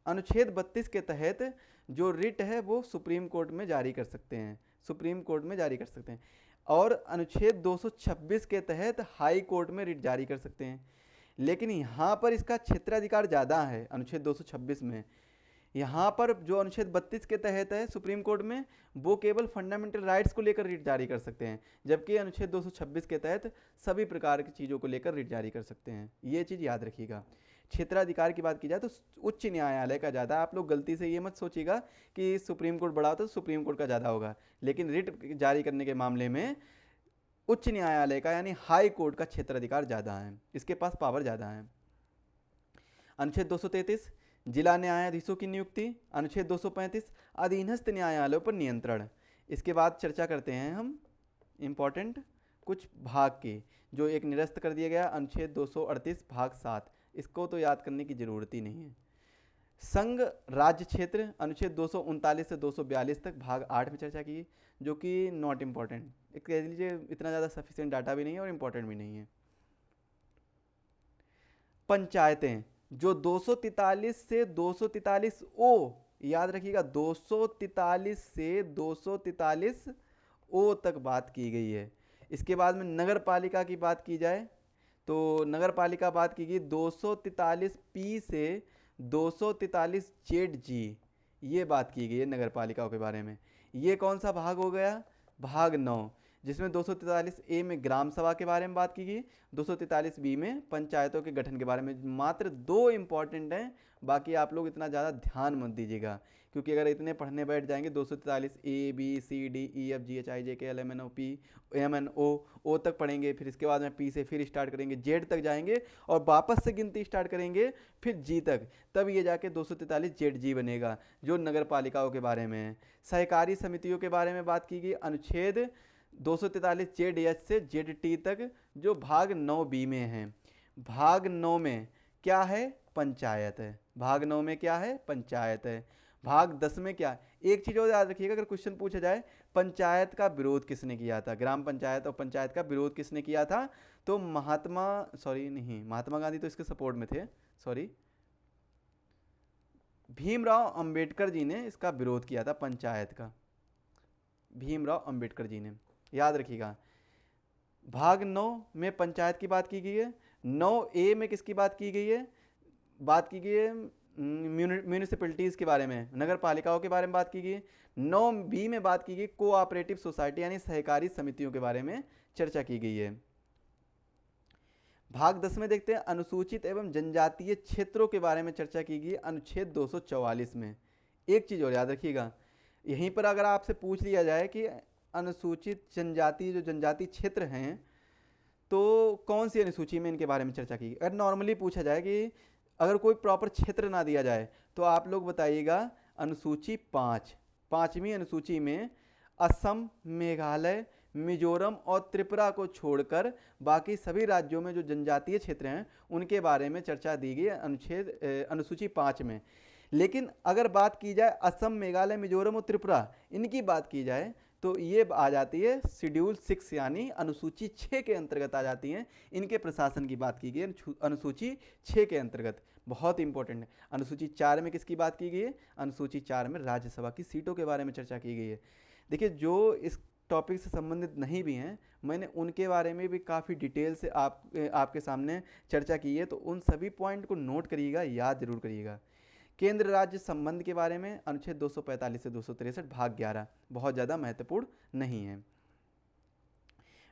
अनुच्छेद 32 के तहत जो रिट है वो सुप्रीम कोर्ट में जारी कर सकते हैं, सुप्रीम कोर्ट में जारी कर सकते हैं, और अनुच्छेद 226 के तहत हाई कोर्ट में रिट जारी कर सकते हैं। लेकिन यहाँ पर इसका क्षेत्राधिकार ज़्यादा है अनुच्छेद 226 में। यहाँ पर जो अनुच्छेद 32 के तहत है सुप्रीम कोर्ट में, वो केवल फंडामेंटल राइट्स को लेकर रिट जारी कर सकते हैं, जबकि अनुच्छेद 226 के तहत सभी प्रकार की चीज़ों को लेकर रिट जारी कर सकते हैं। ये चीज़ याद रखिएगा। क्षेत्राधिकार की बात की जाए तो उच्च न्यायालय का ज़्यादा, आप लोग गलती से ये मत सोचिएगा कि सुप्रीम कोर्ट बड़ा होता तो सुप्रीम कोर्ट का ज़्यादा होगा, लेकिन रिट जारी करने के मामले में उच्च न्यायालय का यानी हाई कोर्ट का क्षेत्राधिकार ज़्यादा है, इसके पास पावर ज़्यादा है। अनुच्छेद 233 जिला न्यायाधीशों की नियुक्ति। अनुच्छेद 235 अधीनस्थ न्यायालयों पर नियंत्रण। इसके बाद चर्चा करते हैं हम इम्पॉर्टेंट कुछ भाग की, जो एक निरस्त कर दिया गया अनुच्छेद 238 भाग 7, इसको तो याद करने की जरूरत ही नहीं है। संघ राज्य क्षेत्र अनुच्छेद 239 से 242 तक भाग 8 में चर्चा की, जो कि नॉट इम्पॉर्टेंट, कह लीजिए इतना ज़्यादा सफिशिएंट डाटा भी नहीं है और इम्पॉर्टेंट भी नहीं है। पंचायतें जो 243 से 243 ओ, याद रखिएगा 243 से 243 ओ तक बात की गई है। इसके बाद में नगर पालिका की बात की जाए तो नगर पालिका बात की गई 243 पी से 243 जेड जी, ये बात की गई है नगर पालिकाओं के बारे में। ये कौन सा भाग हो गया? भाग 9, जिसमें 243 ए में ग्राम सभा के बारे में बात की गई, 243 बी में पंचायतों के गठन के बारे में। मात्र 2 इंपॉर्टेंट हैं, बाकी आप लोग इतना ज़्यादा ध्यान मत दीजिएगा, क्योंकि अगर इतने पढ़ने बैठ जाएंगे 243 A B C D E F G H I J K L M N O P M N O तक पढ़ेंगे, फिर इसके बाद में पी से फिर स्टार्ट करेंगे, जेड तक जाएंगे और वापस से गिनती स्टार्ट करेंगे फिर जी तक, तब ये जाके 243 जेड जी बनेगा, जो नगर पालिकाओं के बारे में है। सहकारी समितियों के बारे में बात की गई अनुच्छेद 243 जेड एच से जेड टी तक, जो भाग 9 बी में है। भाग 9 में क्या है? पंचायत है। भाग 9 में क्या है? पंचायत है। भाग 10 में क्या? एक चीज़ और याद रखिएगा, अगर क्वेश्चन पूछा जाए पंचायत का विरोध किसने किया था, ग्राम पंचायत और पंचायत का विरोध किसने किया था, तो महात्मा गांधी तो इसके सपोर्ट में थे, सॉरी, भीमराव अंबेडकर जी ने इसका विरोध किया था पंचायत का, भीमराव अंबेडकर जी ने, याद रखिएगा। भाग 9 में पंचायत की बात की गई है। 9A में किसकी बात की गई है? बात की गई है म्यूनिसिपैलिटीज़ के बारे में, नगर पालिकाओं के बारे में बात की गई। 9B में बात की गई कोऑपरेटिव सोसाइटी यानी सहकारी समितियों के बारे में चर्चा की गई है। भाग 10 में देखते हैं अनुसूचित एवं जनजातीय क्षेत्रों के बारे में चर्चा की गई अनुच्छेद 244 में। एक चीज़ और याद रखिएगा, यहीं पर अगर आपसे पूछ लिया जाए कि अनुसूचित जनजाति जो जनजाति क्षेत्र हैं तो कौन सी अनुसूची में इनके बारे में चर्चा की, अगर नॉर्मली पूछा जाए कि अगर कोई प्रॉपर क्षेत्र ना दिया जाए तो आप लोग बताइएगा अनुसूची 5, 5वीं अनुसूची में असम, मेघालय, मिजोरम और त्रिपुरा को छोड़कर बाकी सभी राज्यों में जो जनजातीय क्षेत्र हैं उनके बारे में चर्चा दी गई अनुसूची 5 में। लेकिन अगर बात की जाए असम, मेघालय, मिजोरम और त्रिपुरा, इनकी बात की जाए तो ये आ जाती है शेड्यूल 6 यानी अनुसूची 6 के अंतर्गत आ जाती हैं। इनके प्रशासन की बात की गई है अनुसूची 6 के अंतर्गत, बहुत इंपॉर्टेंट है। अनुसूची 4 में किसकी बात की गई है? अनुसूची 4 में राज्यसभा की सीटों के बारे में चर्चा की गई है। देखिए, जो इस टॉपिक से संबंधित नहीं भी हैं, मैंने उनके बारे में भी काफ़ी डिटेल से आपके सामने चर्चा की है, तो उन सभी पॉइंट को नोट करिएगा, याद जरूर करिएगा। केंद्र राज्य संबंध के बारे में अनुच्छेद 245 से 263 भाग 11 बहुत ज़्यादा महत्वपूर्ण नहीं है।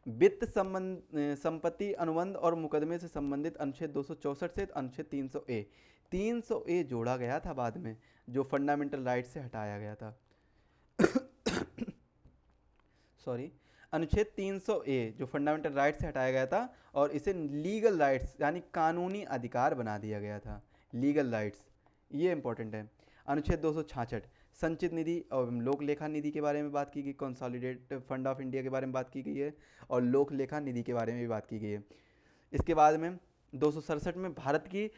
वित्त संपत्ति अनुबंध और मुकदमे से संबंधित अनुच्छेद 264 से अनुच्छेद 300A, 300A जोड़ा गया था बाद में, जो फंडामेंटल राइट से हटाया गया था सॉरी, अनुच्छेद 300A जो फंडामेंटल राइट से हटाया गया था और इसे लीगल राइट्स यानी कानूनी अधिकार बना दिया गया था, लीगल राइट्स, ये इंपॉर्टेंट है। अनुच्छेद 266 संचित निधि और लोक लेखा निधि के बारे में बात की गई, कंसोलिडेट फंड ऑफ इंडिया के बारे में बात की गई है और लोक लेखा निधि के बारे में भी बात की गई है। इसके बाद में 267 में भारत की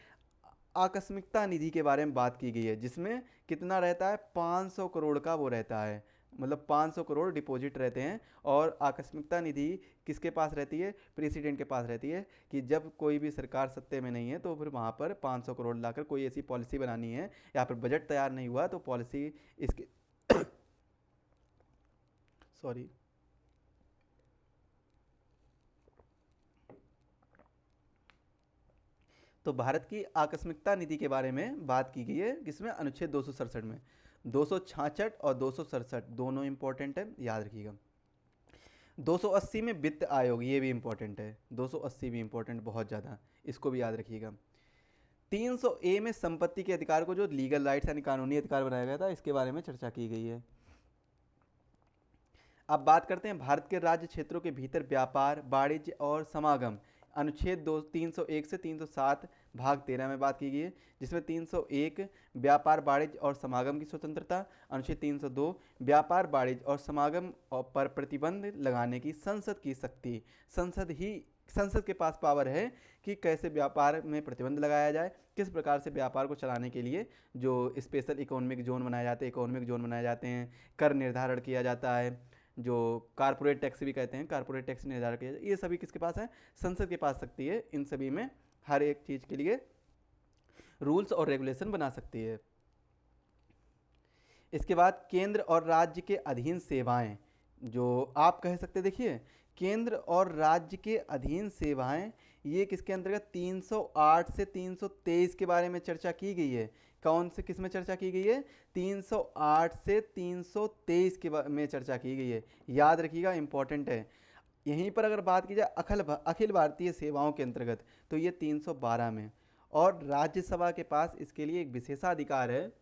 आकस्मिकता निधि के बारे में बात की गई है, जिसमें कितना रहता है? 500 करोड़ का वो रहता है, मतलब 500 करोड़ डिपॉजिट रहते हैं। और आकस्मिकता निधि किसके पास रहती है? प्रेसिडेंट के पास रहती है, कि जब कोई भी सरकार सत्ते में नहीं है तो फिर वहाँ पर 500 करोड़ लाकर कोई ऐसी पॉलिसी बनानी है, या फिर बजट तैयार नहीं हुआ तो पॉलिसी इसके सॉरी तो भारत की आकस्मिकता नीति के बारे में बात की गई है, जिसमें अनुच्छेद 267 में। 266 और 267 दोनों इंपॉर्टेंट है, याद रखिएगा। 280 में वित्त आयोग, ये भी इंपॉर्टेंट है। 280 भी इंपॉर्टेंट बहुत ज़्यादा, इसको भी याद रखिएगा। 300A में संपत्ति के अधिकार को जो लीगल राइट्स यानी कानूनी अधिकार बनाया गया था, इसके बारे में चर्चा की गई है। अब बात करते हैं भारत के राज्य क्षेत्रों के भीतर व्यापार, वाणिज्य और समागम। अनुच्छेद 301 से 307 भाग 13 में बात की गई है, जिसमें 301 व्यापार, वाणिज्य और समागम की स्वतंत्रता। अनुच्छेद 302 व्यापार, वाणिज्य और समागम पर प्रतिबंध लगाने की संसद की शक्ति। संसद के पास पावर है कि कैसे व्यापार में प्रतिबंध लगाया जाए, किस प्रकार से व्यापार को चलाने के लिए जो स्पेशल इकोनॉमिक जोन बनाए जाते हैं, इकोनॉमिक जोन बनाए जाते हैं, कर निर्धारण किया जाता है, जो कारपोरेट टैक्स भी कहते हैं, कारपोरेट टैक्स निर्धारण किया जाए, ये सभी किसके पास है? संसद के पास शक्ति है। इन सभी में हर एक चीज़ के लिए रूल्स और रेगुलेशन बना सकती है। इसके बाद केंद्र और राज्य के अधीन सेवाएं, जो आप कह सकते, देखिए केंद्र और राज्य के अधीन सेवाएं, ये किसके अंतर्गत? 308 से 323 के बारे में चर्चा की गई है। कौन से किस में चर्चा की गई है? 308 से 323 में चर्चा की गई है, याद रखिएगा, इंपॉर्टेंट है। यहीं पर अगर बात की जाए अखिल भारतीय सेवाओं के अंतर्गत, तो ये 312 में। और राज्यसभा के पास इसके लिए एक विशेषाधिकार है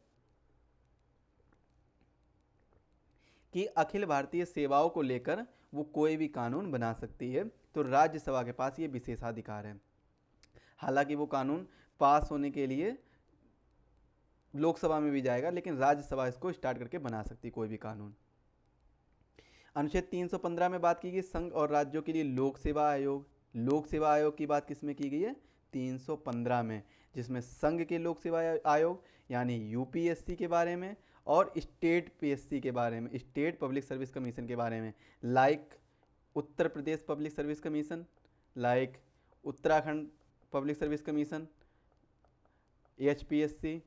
कि अखिल भारतीय सेवाओं को लेकर वो कोई भी कानून बना सकती है, तो राज्यसभा के पास ये विशेषाधिकार है। हालांकि वो कानून पास होने के लिए लोकसभा में भी जाएगा, लेकिन राज्यसभा इसको स्टार्ट करके बना सकती कोई भी कानून। अनुच्छेद 315 में बात की गई संघ और राज्यों के लिए लोक सेवा आयोग। लोक सेवा आयोग की बात किसमें की गई है? 315 में, जिसमें संघ के लोक सेवा आयोग यानी यूपीएससी के बारे में, और स्टेट पीएससी के बारे में, स्टेट पब्लिक सर्विस कमीशन के बारे में, like Uttar Pradesh public service commission, like Uttarakhand public service commission, HPSC,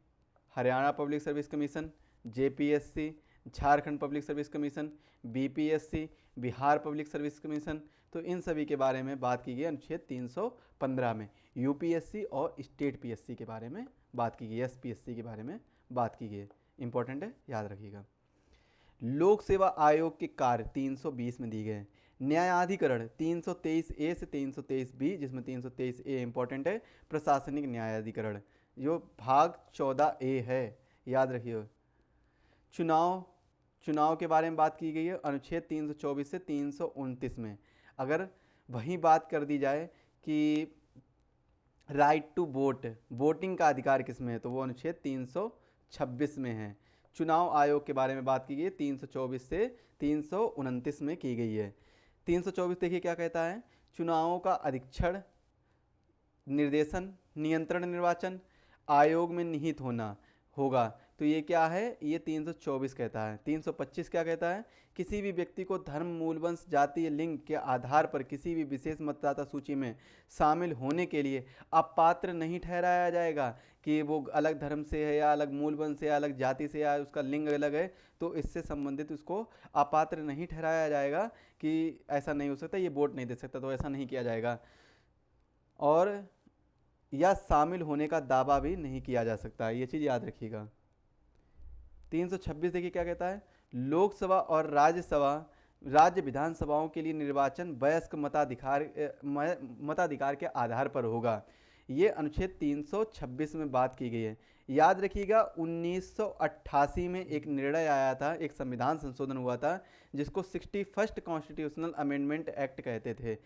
Haryana public service commission, JPSC, Jharkhand public service commission, BPSC, Bihar public service commission. तो इन सभी के बारे में बात की गई अनुच्छेद 315 में। यूपीएससी और स्टेट पीएससी के बारे में बात की गई, एसपीएससी के बारे में बात की गई। इंपॉर्टेंट है, याद रखिएगा। लोक सेवा आयोग के कार्य 320 में दी गए। न्यायाधिकरण 323A से 323B, जिसमें 323A इंपॉर्टेंट है, प्रशासनिक न्यायाधिकरण, जो भाग 14A है, याद रखिए। चुनाव के बारे में बात की गई है अनुच्छेद 324 से 329 में। अगर वहीं बात कर दी जाए कि राइट टू वोट, वोटिंग का अधिकार किस में है, तो वो अनुच्छेद 326 में है। चुनाव आयोग के बारे में बात की गई है 324 से 329 में की गई है। 324 देखिए क्या कहता है? चुनावों का अधीक्षण, निर्देशन, नियंत्रण, निर्वाचन आयोग में निहित होगा। तो ये क्या है? ये 324 कहता है। 325 क्या कहता है? किसी भी व्यक्ति को धर्म, मूल वंश, जातीय, लिंग के आधार पर किसी भी विशेष मतदाता सूची में शामिल होने के लिए अपात्र नहीं ठहराया जाएगा, कि वो अलग धर्म से है या अलग मूल वंश से या अलग जाति से या उसका लिंग अलग है, तो इससे संबंधित उसको अपात्र नहीं ठहराया जाएगा, कि ऐसा नहीं हो सकता, ये वोट नहीं दे सकता, तो ऐसा नहीं किया जाएगा। और या शामिल होने का दावा भी नहीं किया जा सकता, ये चीज़ याद रखिएगा। 326 देखिए क्या कहता है? लोकसभा और राज्य विधानसभाओं के लिए निर्वाचन वयस्क मताधिकार के आधार पर होगा। ये अनुच्छेद 326 में बात की गई है। याद रखिएगा 1988 में एक निर्णय आया था, एक संविधान संशोधन हुआ था, जिसको 61st कॉन्स्टिट्यूशनल अमेंडमेंट एक्ट कहते थे।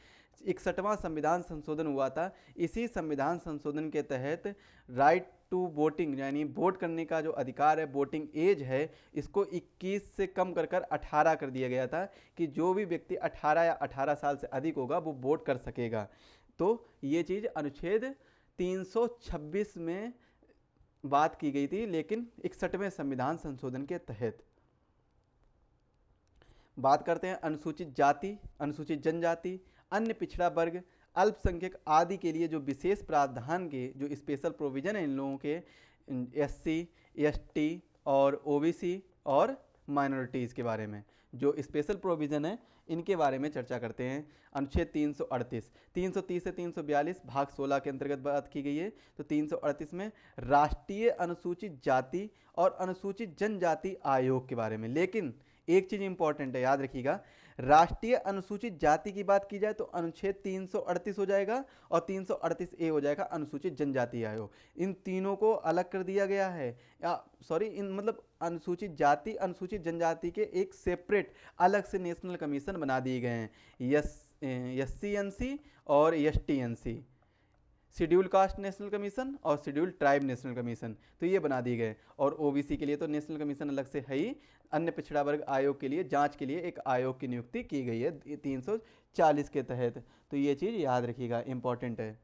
61वां संविधान संशोधन हुआ था। इसी संविधान संशोधन के तहत राइट टू वोटिंग यानी वोट करने का जो अधिकार है, वोटिंग एज है, इसको 21 से कम कर 18 कर दिया गया था, कि जो भी व्यक्ति 18 या 18 साल से अधिक होगा वो वोट कर सकेगा। तो ये चीज़ अनुच्छेद 326 में बात की गई थी, लेकिन 61वें संविधान संशोधन के तहत। बात करते हैं अनुसूचित जाति, अनुसूचित जनजाति, अन्य पिछड़ा वर्ग, अल्पसंख्यक आदि के लिए जो विशेष प्रावधान के जो स्पेशल प्रोविज़न है इन लोगों के, एससी, एसटी और ओबीसी और माइनॉरिटीज़ के बारे में जो स्पेशल प्रोविज़न है इनके बारे में चर्चा करते हैं। अनुच्छेद 338, 330 से 342 भाग 16 के अंतर्गत बात की गई है। तो 338 में राष्ट्रीय अनुसूचित जाति और अनुसूचित जनजाति आयोग के बारे में। लेकिन एक चीज़ इंपॉर्टेंट है, याद रखिएगा, राष्ट्रीय अनुसूचित जाति की बात की जाए तो अनुच्छेद 338 हो जाएगा और 338A हो जाएगा अनुसूचित जनजाति आयोग। इन तीनों को अलग कर दिया गया है, या सॉरी इन मतलब अनुसूचित जाति अनुसूचित जनजाति के एक सेपरेट अलग से नेशनल कमीशन बना दिए गए हैं, SC/NC और ST/NC, schedule caste national commission और शेड्यूल ट्राइब नेशनल कमीशन, तो ये बना दिए गए। और ओबीसी के लिए तो नेशनल कमीशन अलग से है ही, अन्य पिछड़ा वर्ग आयोग के लिए जांच के लिए एक आयोग की नियुक्ति की गई है 340 के तहत। तो ये चीज़ याद रखिएगा, इंपॉर्टेंट है।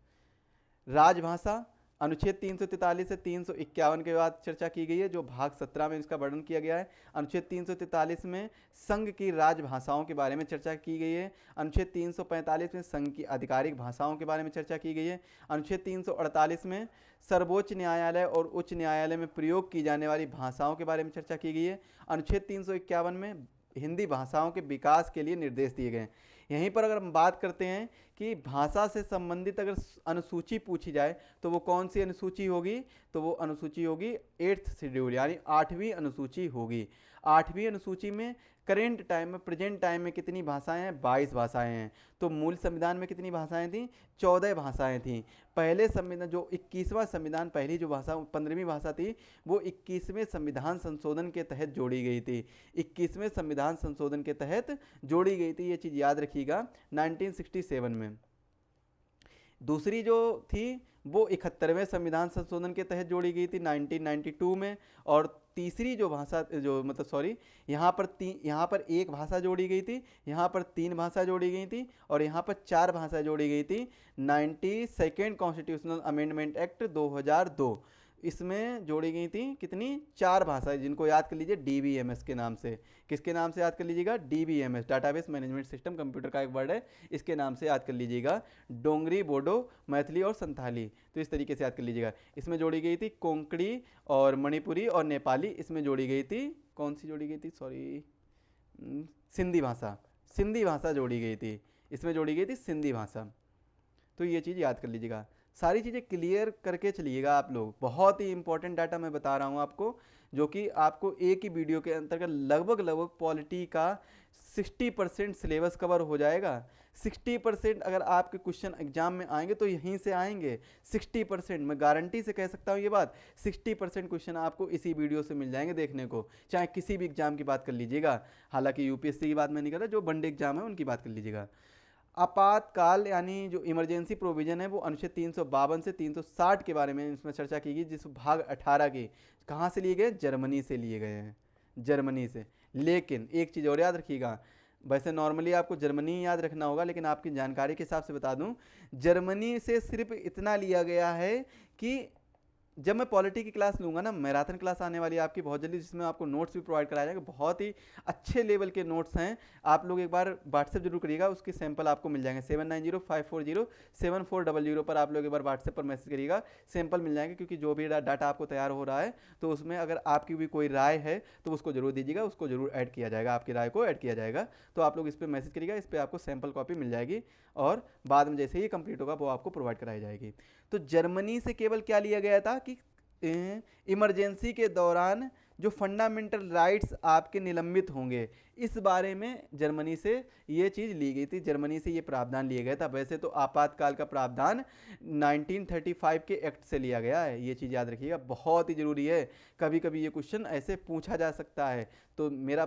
राजभाषा, अनुच्छेद 343 से 351 के बाद चर्चा की गई है, जो भाग 17 में इसका वर्णन किया गया है। अनुच्छेद 343 में संघ की राजभाषाओं के बारे में चर्चा की गई है। अनुच्छेद 345 में संघ की आधिकारिक भाषाओं के बारे में चर्चा की गई है। अनुच्छेद 348 में सर्वोच्च न्यायालय और उच्च न्यायालय में प्रयोग की जाने वाली भाषाओं के बारे में चर्चा की गई है। अनुच्छेद 351 में हिंदी भाषाओं के विकास के लिए निर्देश दिए गए। यहीं पर अगर हम बात करते हैं कि भाषा से संबंधित अगर अनुसूची पूछी जाए तो वो कौन सी अनुसूची होगी, तो वो अनुसूची होगी 8th शेड्यूल यानी 8वीं अनुसूची होगी। 8वीं अनुसूची में करेंट टाइम में प्रेजेंट टाइम में कितनी भाषाएं हैं, 22 भाषाएं हैं। तो मूल संविधान में कितनी भाषाएं थीं, 14 भाषाएं थीं। पहले संविधान जो 21वां संविधान, पहली जो भाषा 15वीं भाषा थी वो 21वें संविधान संशोधन के तहत जोड़ी गई थी। 21वें संविधान संशोधन के तहत जोड़ी गई थी, ये चीज़ याद रखिएगा 1967 में। दूसरी जो थी वो 71वें संविधान संशोधन के तहत जोड़ी गई थी 1992 में। और तीसरी जो भाषा जो मतलब सॉरी यहाँ पर एक भाषा जोड़ी गई थी, यहाँ पर 3 भाषा जोड़ी गई थी और यहाँ पर 4 भाषा जोड़ी गई थी 92nd कॉन्स्टिट्यूशनल अमेंडमेंट एक्ट 2002। इसमें जोड़ी गई थी कितनी, 4 भाषाएं, जिनको याद कर लीजिए DBMS के नाम से। किसके नाम से याद कर लीजिएगा, DBMS, database management system, computer का एक वर्ड है, इसके नाम से याद कर लीजिएगा। डोंगरी, बोडो, मैथिली और संथाली, तो इस तरीके से याद कर लीजिएगा। इसमें जोड़ी गई थी कोंकणी और मणिपुरी और नेपाली। इसमें जोड़ी गई थी, कौन सी जोड़ी गई थी, सॉरी सिंधी भाषा, सिंधी भाषा जोड़ी गई थी। इसमें जोड़ी गई थी सिंधी भाषा। तो ये चीज़ याद कर लीजिएगा, सारी चीज़ें क्लियर करके चलिएगा आप लोग। बहुत ही इंपॉर्टेंट डाटा मैं बता रहा हूँ आपको, जो कि आपको एक ही वीडियो के अंतर्गत लगभग पॉलिटी का 60% सिलेबस कवर हो जाएगा। 60% अगर आपके क्वेश्चन एग्जाम में आएंगे तो यहीं से आएंगे। 60% मैं गारंटी से कह सकता हूँ ये बात, 60% क्वेश्चन आपको इसी वीडियो से मिल जाएंगे देखने को, चाहे किसी भी एग्जाम की बात कर लीजिएगा। हालांकि यूपीएससी की बात मैं नहीं कर रहा, जो वनडे एग्जाम है उनकी बात कर लीजिएगा। आपातकाल यानी जो इमरजेंसी प्रोविज़न है वो अनुच्छेद 352 से 360 के बारे में इसमें चर्चा की गई, जिस भाग 18 की कहाँ से लिए गए, जर्मनी से लिए गए हैं, जर्मनी से। लेकिन एक चीज़ और याद रखिएगा, वैसे नॉर्मली आपको जर्मनी याद रखना होगा, लेकिन आपकी जानकारी के हिसाब से बता दूं, जर्मनी से सिर्फ इतना लिया गया है कि जब मैं पॉलिटी की क्लास लूँगा ना, मैराथन क्लास आने वाली है आपकी बहुत जल्दी, जिसमें आपको नोट्स भी प्रोवाइड कराया जाएगा। बहुत ही अच्छे लेवल के नोट्स हैं, आप लोग एक बार व्हाट्सएप जरूर करिएगा, उसके सैंपल आपको मिल जाएंगे। 7905407400 पर आप लोग एक बार व्हाट्सएप पर मैसेज करिएगा, सैंपल मिल जाएंगे। क्योंकि जो भी डाटा आपको तैयार हो रहा है तो उसमें अगर आपकी भी कोई राय है तो उसको जरूर दीजिएगा, उसको जरूर ऐड किया जाएगा, आपकी राय को ऐड किया जाएगा। तो आप लोग इस पर मैसेज करिएगा, इस पर आपको सैंपल कॉपी मिल जाएगी और बाद में जैसे ही कंप्लीट होगा वो आपको प्रोवाइड कराई जाएगी। तो जर्मनी से केवल क्या लिया गया था कि इमरजेंसी के दौरान जो फंडामेंटल राइट्स आपके निलंबित होंगे, इस बारे में जर्मनी से ये चीज़ ली गई थी, जर्मनी से ये प्रावधान लिया गया था। वैसे तो आपातकाल का प्रावधान 1935 के एक्ट से लिया गया है, ये चीज़ याद रखिएगा, बहुत ही ज़रूरी है। कभी कभी ये क्वेश्चन ऐसे पूछा जा सकता है, तो मेरा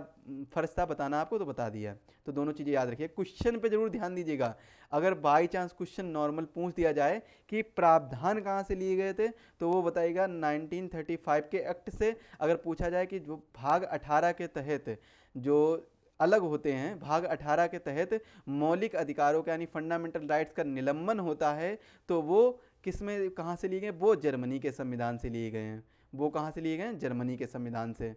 फर्ज था बताना आपको, तो बता दिया। तो दोनों चीज़ें याद रखिए, क्वेश्चन पे जरूर ध्यान दीजिएगा। अगर बाई चांस क्वेश्चन नॉर्मल पूछ दिया जाए कि प्रावधान कहाँ से लिए गए थे, तो वो बताएगा 1935 के एक्ट से। अगर पूछा जाए कि जो भाग 18 के तहत जो अलग होते हैं, भाग 18 के तहत मौलिक अधिकारों के यानी फंडामेंटल राइट्स का निलंबन होता है, तो वो किसमें कहाँ से लिए गए, वो जर्मनी के संविधान से लिए गए हैं। वो कहाँ से लिए गए हैं, जर्मनी के संविधान से।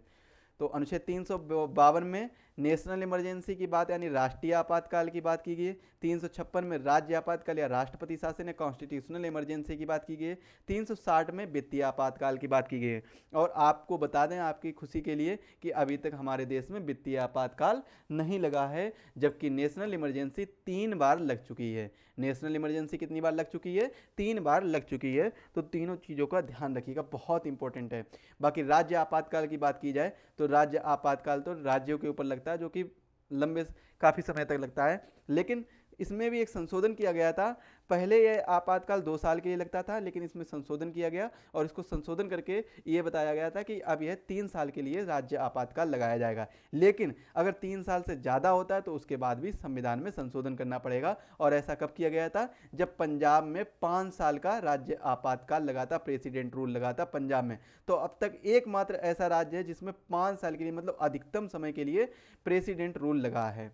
तो अनुच्छेद 352 में नेशनल इमरजेंसी की बात यानी राष्ट्रीय आपातकाल की बात की गई है। 356 में राज्य आपातकाल या राष्ट्रपति शासन या कॉन्स्टिट्यूशनल इमरजेंसी की बात की गई है। 360 में वित्तीय आपातकाल की बात की गई है। और आपको बता दें आपकी खुशी के लिए कि अभी तक हमारे देश में वित्तीय आपातकाल नहीं लगा है, जबकि नेशनल इमरजेंसी 3 बार लग चुकी है। नेशनल इमरजेंसी कितनी बार लग चुकी है? 3 बार लग चुकी है। तो तीनों चीज़ों का ध्यान रखिएगा, बहुत इंपॉर्टेंट है। बाकी राज्य आपातकाल की बात की जाए तो राज्य आपातकाल तो राज्यों के ऊपर लगता है, जो कि लंबे काफ़ी समय तक लगता है। लेकिन इसमें भी एक संशोधन किया गया था। पहले यह आपातकाल 2 साल के लिए लगता था, लेकिन इसमें संशोधन किया गया और इसको संशोधन करके ये बताया गया था कि अब यह 3 साल के लिए राज्य आपातकाल लगाया जाएगा। लेकिन अगर 3 साल से ज़्यादा होता है तो उसके बाद भी संविधान में संशोधन करना पड़ेगा। और ऐसा कब किया गया था? जब पंजाब में 5 साल का राज्य आपातकाल लगा था, प्रेसिडेंट रूल लगा था पंजाब में। तो अब तक एकमात्र ऐसा राज्य है जिसमें 5 साल के लिए, मतलब अधिकतम समय के लिए प्रेसिडेंट रूल लगा है।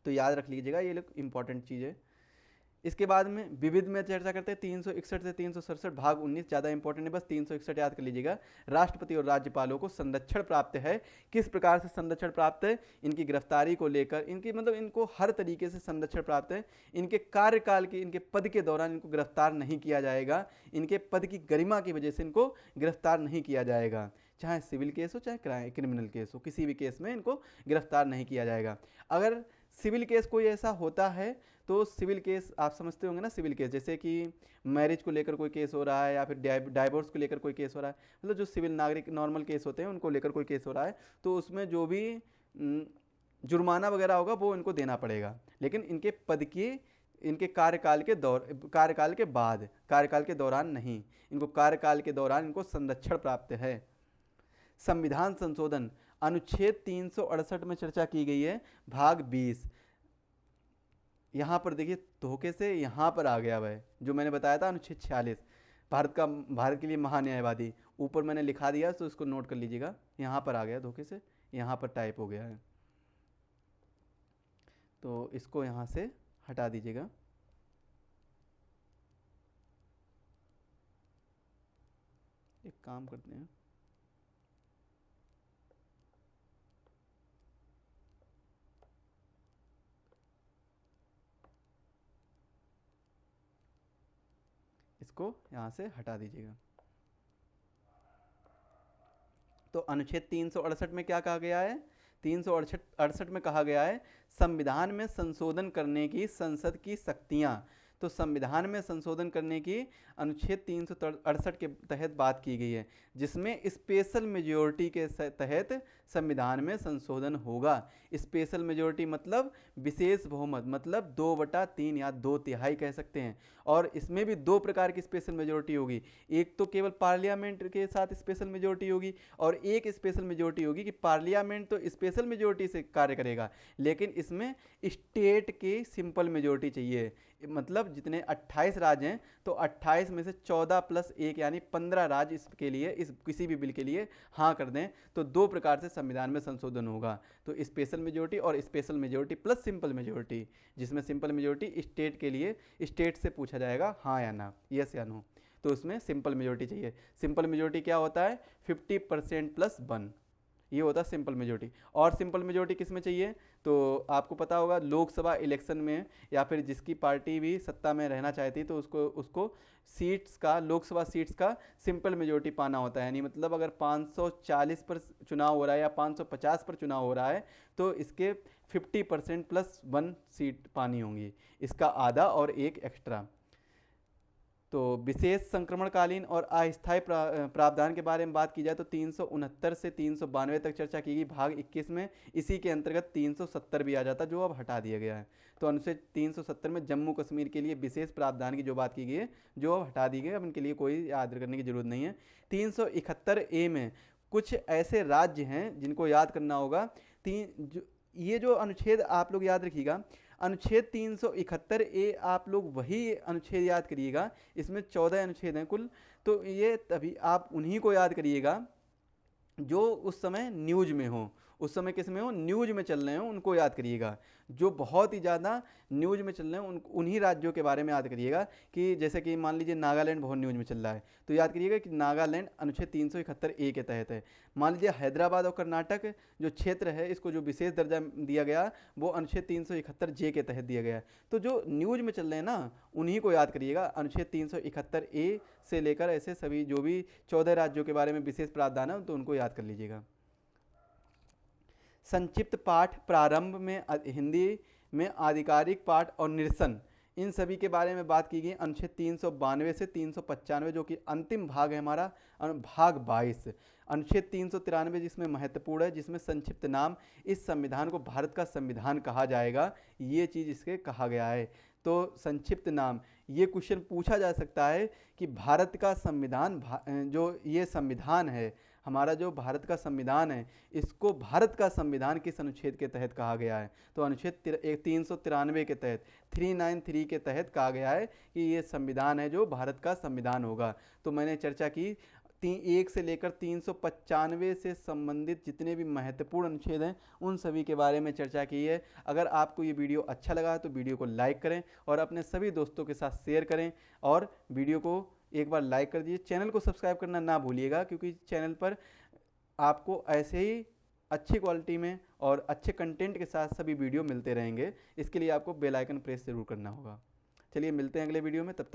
तो याद रख लीजिएगा, ये लोग इंपॉर्टेंट चीज़ है। इसके बाद में विविध में चर्चा करते हैं। 361 से 367 भाग 19 ज़्यादा इंपॉर्टेंट है, बस 361 याद कर लीजिएगा। राष्ट्रपति और राज्यपालों को संरक्षण प्राप्त है। किस प्रकार से संरक्षण प्राप्त है? इनकी गिरफ्तारी को लेकर, इनकी मतलब इनको हर तरीके से संरक्षण प्राप्त है। इनके कार्यकाल के, इनके पद के दौरान इनको गिरफ्तार नहीं किया जाएगा। इनके पद की गरिमा की वजह से इनको गिरफ्तार नहीं किया जाएगा, चाहे सिविल केस हो चाहे क्रिमिनल केस हो, किसी भी केस में इनको गिरफ्तार नहीं किया जाएगा। अगर सिविल केस कोई ऐसा होता है तो सिविल केस आप समझते होंगे ना, सिविल केस जैसे कि मैरिज को लेकर कोई केस हो रहा है या फिर डाइवोर्स को लेकर कोई केस हो रहा है, मतलब जो सिविल नागरिक नॉर्मल केस होते हैं उनको लेकर कोई केस हो रहा है, तो उसमें जो भी जुर्माना वगैरह होगा वो इनको देना पड़ेगा। लेकिन इनके पद की, इनके कार्यकाल के दौरान नहीं, इनको कार्यकाल के दौरान इनको संरक्षण प्राप्त है। संविधान संशोधन अनुच्छेद 368 में चर्चा की गई है, भाग 20। यहाँ पर देखिए धोखे से यहाँ पर आ गया वह जो मैंने बताया था, अनुच्छेद 46, भारत के लिए महान्यायवादी, ऊपर मैंने लिखा दिया तो इसको नोट कर लीजिएगा। यहाँ पर आ गया धोखे से, यहाँ पर टाइप हो गया है, तो इसको यहाँ से हटा दीजिएगा। एक काम करते हैं, इसको यहाँ से हटा दीजिएगा। तो अनुच्छेद 368 में क्या कहा गया है? 368 में कहा गया है संविधान में संशोधन करने की संसद की शक्तियां। तो संविधान में संशोधन करने की अनुच्छेद 368 के तहत बात की गई है, जिसमें स्पेशल मेजॉरिटी के तहत संविधान में संशोधन होगा। स्पेशल मेजॉरिटी मतलब विशेष बहुमत, मतलब 2/3 या 2/3 कह सकते हैं। और इसमें भी 2 प्रकार की स्पेशल मेजॉरिटी होगी। एक तो केवल पार्लियामेंट के साथ स्पेशल मेजॉरिटी होगी, और एक स्पेशल मेजॉरिटी होगी कि पार्लियामेंट तो स्पेशल मेजॉरिटी से कार्य करेगा, लेकिन इसमें स्टेट की सिंपल मेजॉरिटी चाहिए। मतलब जितने 28 राज्य हैं तो 28 में से 14 + 1 यानी 15 राज्य इसके लिए, इस किसी भी बिल के लिए हाँ कर दें, तो 2 प्रकार से संविधान में संशोधन होगा। तो स्पेशल मेजॉरिटी और special majority plus simple majority, जिसमें सिंपल मेजॉरिटी स्टेट के लिए स्टेट से पूछा जाएगा हाँ या ना, यस या नो, तो उसमें सिंपल मेजॉरिटी चाहिए। सिंपल मेजॉरिटी क्या होता है? 50% + 1, ये होता है सिंपल मेजॉरिटी। और सिंपल मेजॉरिटी किस में चाहिए? तो आपको पता होगा लोकसभा इलेक्शन में, या फिर जिसकी पार्टी भी सत्ता में रहना चाहती तो उसको सीट्स का, लोकसभा सीट्स का सिंपल मेजॉरिटी पाना होता है। यानी मतलब अगर 540 पर चुनाव हो रहा है या 550 पर चुनाव हो रहा है तो इसके 50% + 1 सीट पानी होंगी, इसका आधा और एक एक्स्ट्रा। तो विशेष संक्रमणकालीन और अस्थायी प्रावधान के बारे में बात की जाए तो 369 से 392 तक चर्चा की गई, भाग 21 में। इसी के अंतर्गत 370 भी आ जाता, जो अब हटा दिया गया है। तो अनुच्छेद 370 में जम्मू कश्मीर के लिए विशेष प्रावधान की जो बात की गई है, जो अब हटा दी गई, अब इनके लिए कोई याद करने की जरूरत नहीं है। 371A में कुछ ऐसे राज्य हैं जिनको याद करना होगा। ये जो अनुच्छेद आप लोग याद रखिएगा, अनुच्छेद 371A आप लोग वही अनुच्छेद याद करिएगा, इसमें 14 अनुच्छेद हैं कुल। तो ये तभी आप उन्हीं को याद करिएगा जो उस समय न्यूज में हो, उस समय किस में हो, न्यूज में चल रहे हो, उनको याद करिएगा। जो बहुत ही ज़्यादा न्यूज में चल रहे हैं उन्हीं राज्यों के बारे में याद करिएगा। कि जैसे कि मान लीजिए नागालैंड बहुत न्यूज में चल रहा है, तो याद करिएगा कि नागालैंड अनुच्छेद 371 ए के तहत है। मान लीजिए हैदराबाद और कर्नाटक जो क्षेत्र है, इसको जो विशेष दर्जा दिया गया वो अनुच्छेद 371 जे के तहत दिया गया है। तो जो न्यूज में चल रहे हैं ना, उन्हीं को याद करिएगा। अनुच्छेद 371 ए से लेकर ऐसे सभी जो भी 14 राज्यों के बारे में विशेष प्रावधान है, तो उनको याद कर लीजिएगा। संक्षिप्त पाठ प्रारंभ में हिंदी में आधिकारिक पाठ और निरसन, इन सभी के बारे में बात की गई। अनुच्छेद 392 से 395 जो कि अंतिम भाग है हमारा, भाग 22। अनुच्छेद 393 जिसमें महत्वपूर्ण है, जिसमें संक्षिप्त नाम, इस संविधान को भारत का संविधान कहा जाएगा, ये चीज़ इसके कहा गया है। तो संक्षिप्त नाम, ये क्वेश्चन पूछा जा सकता है कि भारत का संविधान, जो ये संविधान है हमारा, जो भारत का संविधान है, इसको भारत का संविधान किस अनुच्छेद के तहत कहा गया है। तो अनुच्छेद 393 के तहत, 393 के तहत कहा गया है कि ये संविधान है जो भारत का संविधान होगा। तो मैंने चर्चा की 1 से लेकर 395 से संबंधित जितने भी महत्वपूर्ण अनुच्छेद हैं, उन सभी के बारे में चर्चा की है। अगर आपको ये वीडियो अच्छा लगा तो वीडियो को लाइक करें और अपने सभी दोस्तों के साथ शेयर करें, और वीडियो को एक बार लाइक कर दीजिए। चैनल को सब्सक्राइब करना ना भूलिएगा, क्योंकि चैनल पर आपको ऐसे ही अच्छी क्वालिटी में और अच्छे कंटेंट के साथ सभी वीडियो मिलते रहेंगे। इसके लिए आपको बेल आइकन प्रेस ज़रूर करना होगा। चलिए मिलते हैं अगले वीडियो में, तब तक